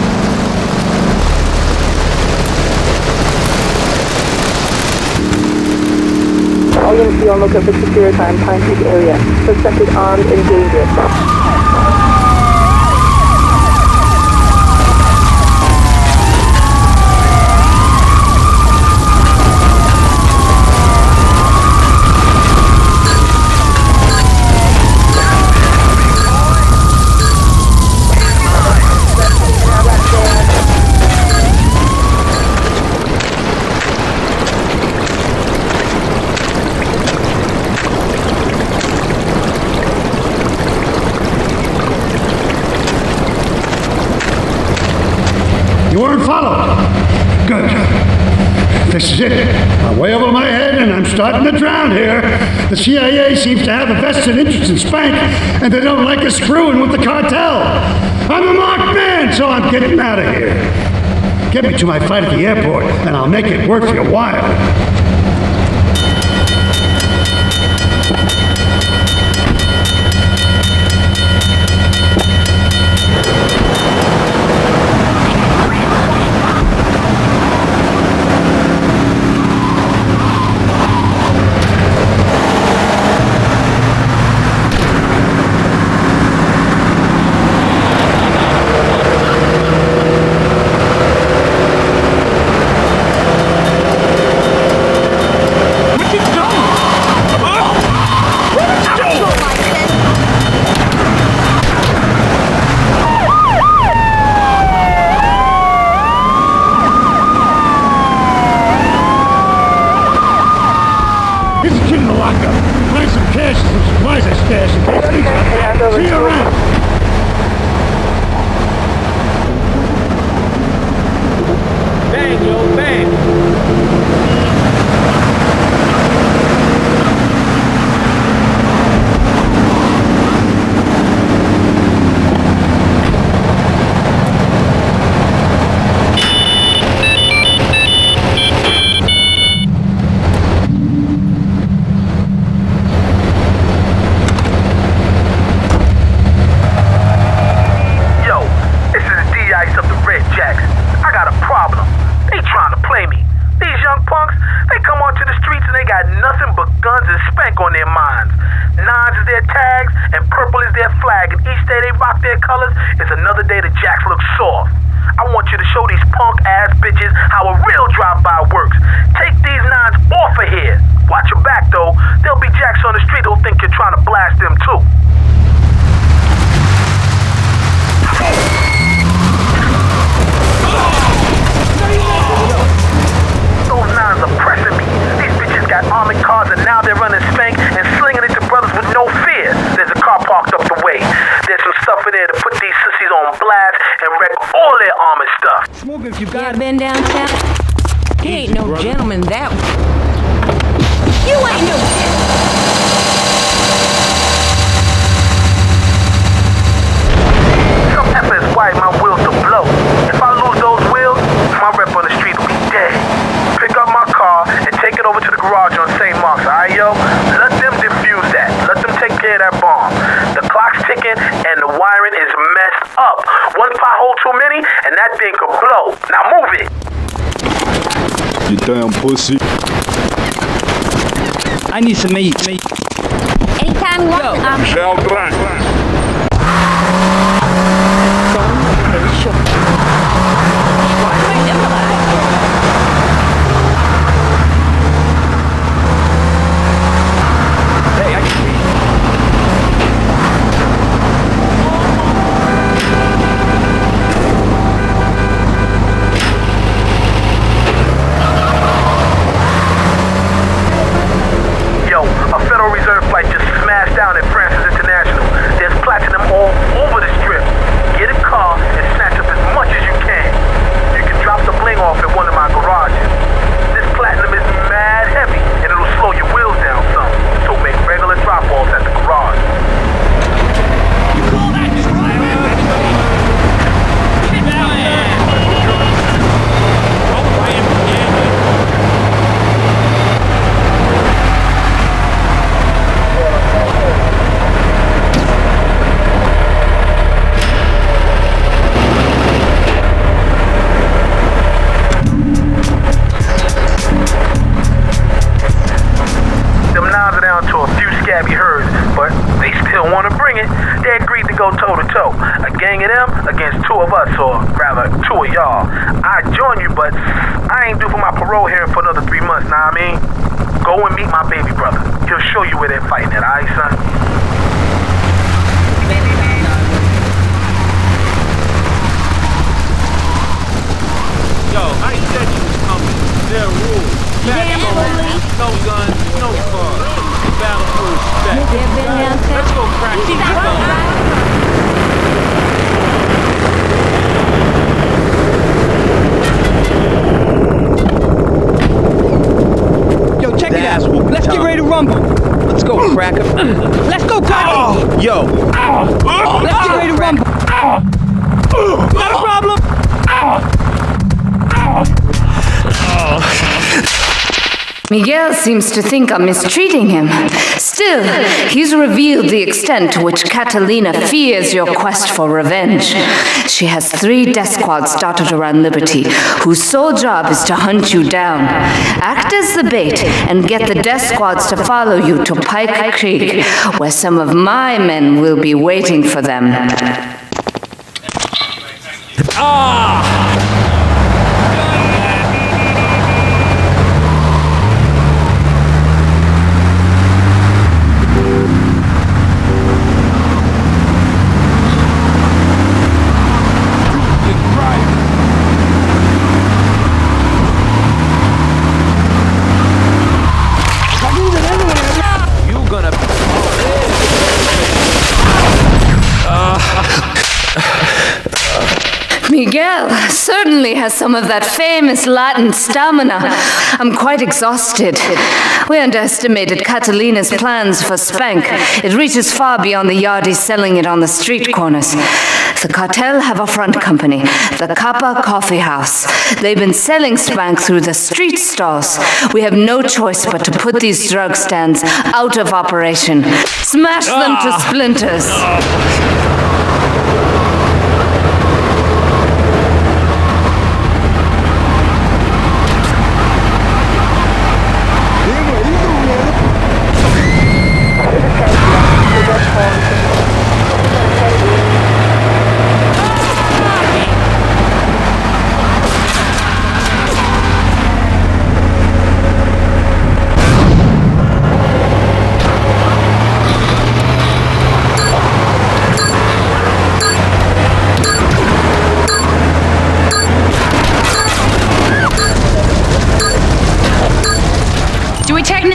All units be on lookout for secure time, Pine Creek area. Suspected armed and dangerous. You weren't followed. Good. This is it. I'm way over my head and I'm starting to drown here. The CIA seems to have a vested interest in Spank and they don't like us screwing with the cartel. I'm a marked man, so I'm getting out of here. Get me to my flight at the airport and I'll make it work for your while. You ever been downtown? He ain't no gentleman that way. You ain't no Some effort is why my wheels to blow. If I lose those wheels, my rep on the street will be dead. Pick up my car and take it over to the garage on St. Mark's, alright, yo? Let them defuse that. Let them take care of that bomb. The clock's ticking and the wiring is messed up. One pothole too many and that thing could blow. Now move it. You damn pussy. I need some meat. Anytime you want. Shell drink. Off at one of my garages. This platinum is mad heavy and it'll slow your wheels down scabby herd, but they still want to bring it. They agreed to go toe-to-toe. A gang of them against two of us, or rather, two of y'all. I'd join you, but I ain't due for my parole here for another 3 months, nah I mean? Go and meet my baby brother. He'll show you where they're fighting at, alright, son? Yo, I said you was coming. There are rules. No guns, no cars. Battle for respect. Let's go crack Yo, check it out. Let's get ready to rumble. Let's go, cracker. Let's go, cracker. Yo. Let's get ready to rumble. Not a problem. Miguel seems to think I'm mistreating him. Still, he's revealed the extent to which Catalina fears your quest for revenge. She has 3 death squads dotted around Liberty, whose sole job is to hunt you down. Act as the bait and get the death squads to follow you to Pike Creek, where some of my men will be waiting for them. Miguel certainly has some of that famous Latin stamina. I'm quite exhausted. We underestimated Catalina's plans for Spank. It reaches far beyond the yardies selling it on the street corners. The cartel have a front company, the Kappa Coffee House. They've been selling Spank through the street stalls. We have no choice but to put these drug stands out of operation. Smash them to splinters.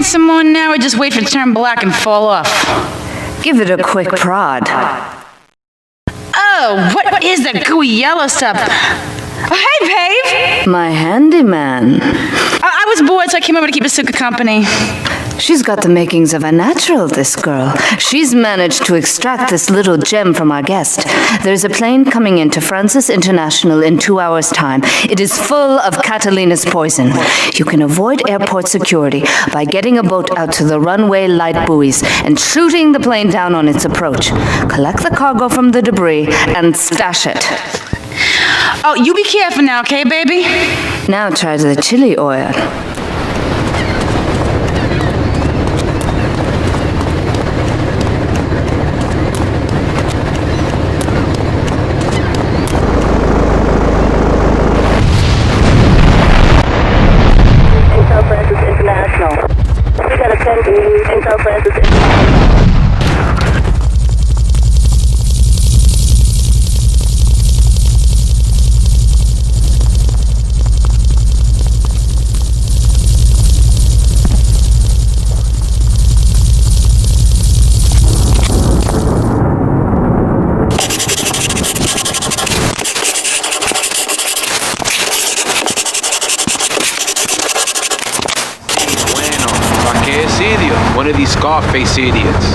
Some more now, or just wait for it to turn black and fall off? Give it a quick prod. Oh, what is that gooey yellow stuff? Oh, hey, babe! My handyman. I was bored, so I came over to keep Asuka company. She's got the makings of a natural, this girl. She's managed to extract this little gem from our guest. There's a plane coming into Francis International in 2 hours' time. It is full of Catalina's poison. You can avoid airport security by getting a boat out to the runway light buoys and shooting the plane down on its approach. Collect the cargo from the debris and stash it. Oh, you be careful now, okay, baby? Now try the chili oil. One of these Scarface idiots.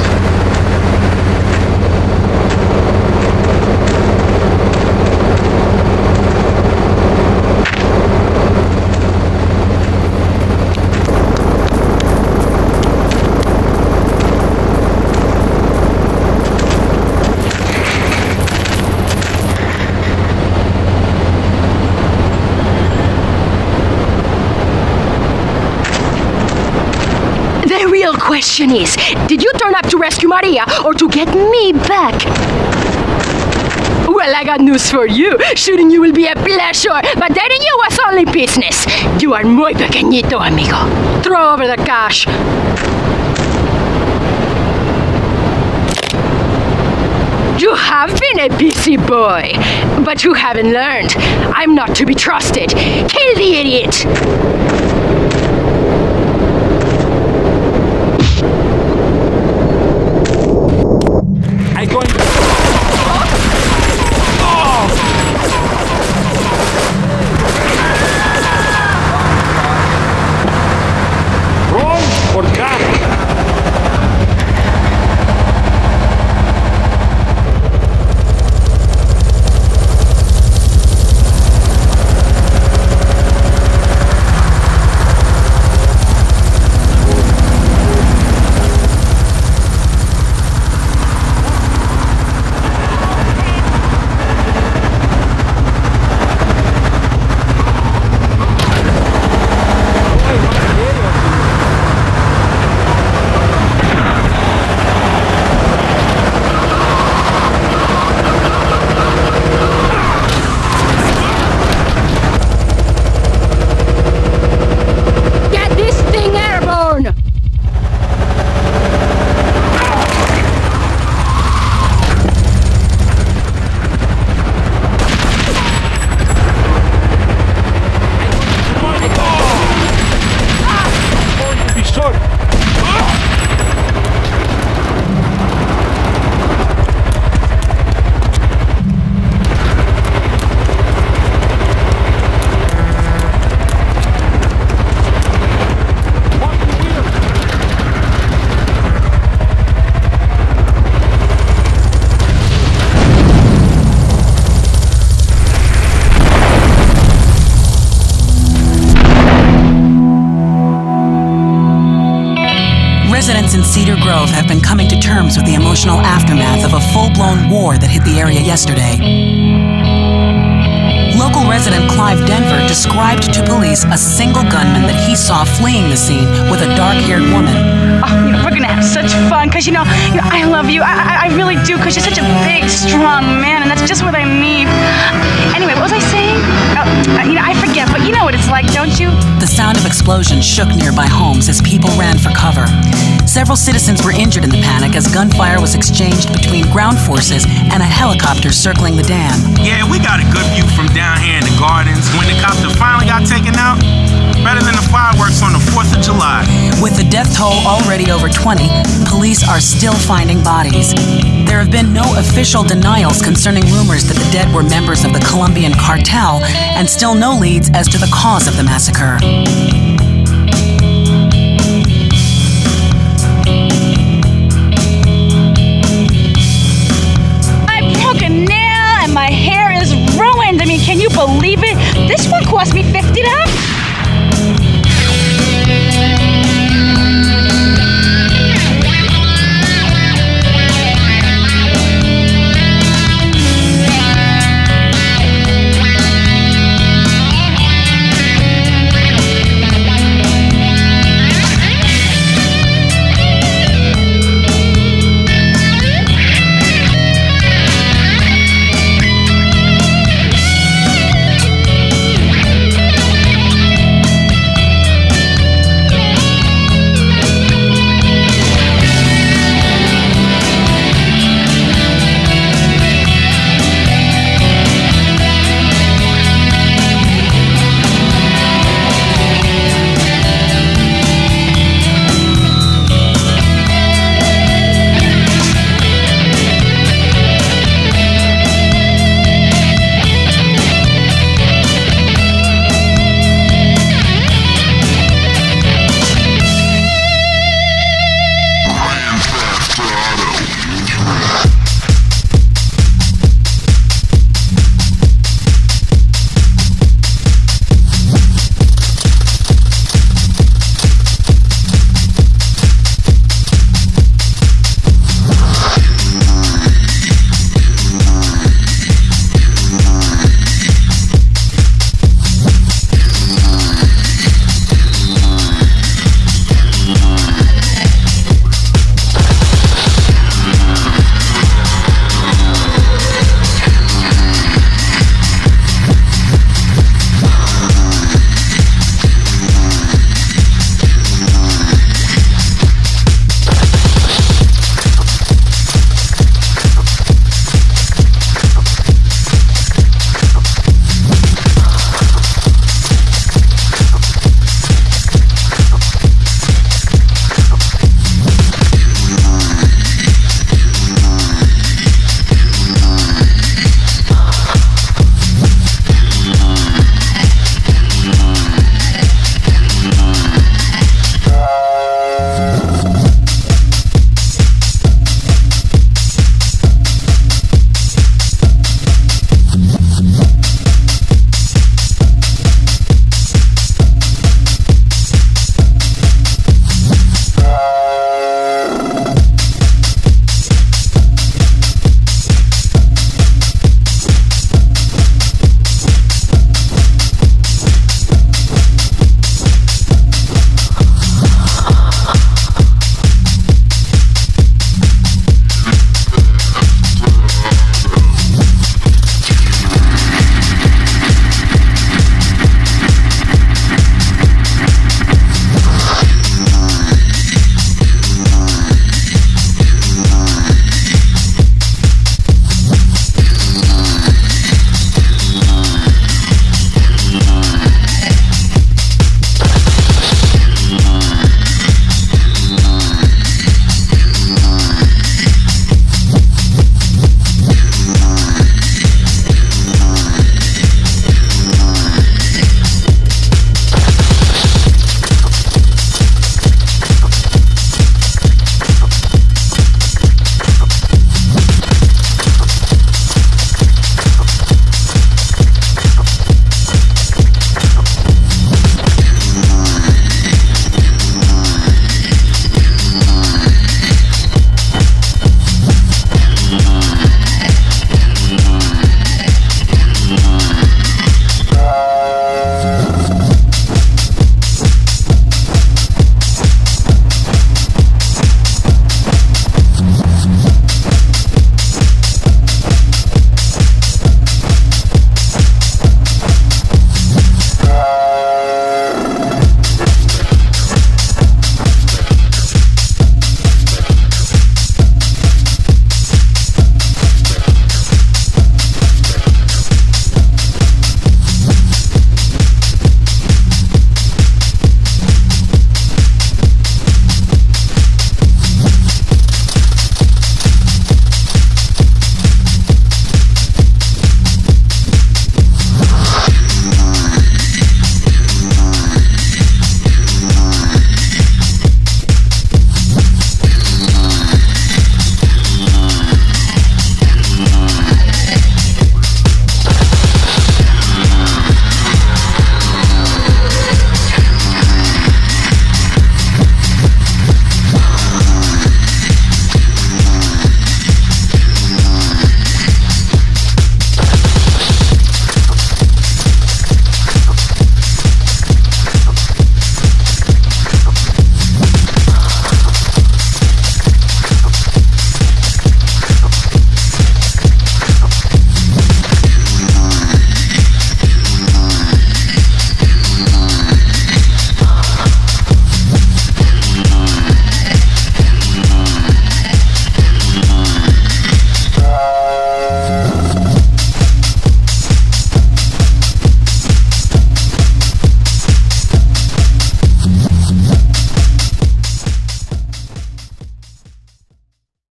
real question is, did you turn up to rescue Maria or to get me back? Well, I got news for you. Shooting you will be a pleasure, but dating you was only business. You are muy pequeñito, amigo. Throw over the cash. You have been a busy boy, but you haven't learned. I'm not to be trusted. Kill the idiot! I'm going to... Roll or cut? Residents in Cedar Grove have been coming to terms with the emotional aftermath of a full-blown war that hit the area yesterday. Local resident Clive Denver described to police a single gunman that he saw fleeing the scene with a dark-haired woman. Oh, we're gonna have such fun, because, I love you. I really do, because you're such a big, strong man, and that's just what I need. Anyway, what was I saying? I forget, but you know what it's like, don't you? The sound of explosions shook nearby homes as people ran for cover. Several citizens were injured in the panic as gunfire was exchanged between ground forces and a helicopter circling the dam. Yeah, we got a good view from down here in the gardens. When the copter finally got taken out, better than the fireworks on the 4th of July. With the death toll already over 20, police are still finding bodies. There have been no official denials concerning rumors that the dead were members of the Colombian cartel, and still no leads as to the cause of the massacre.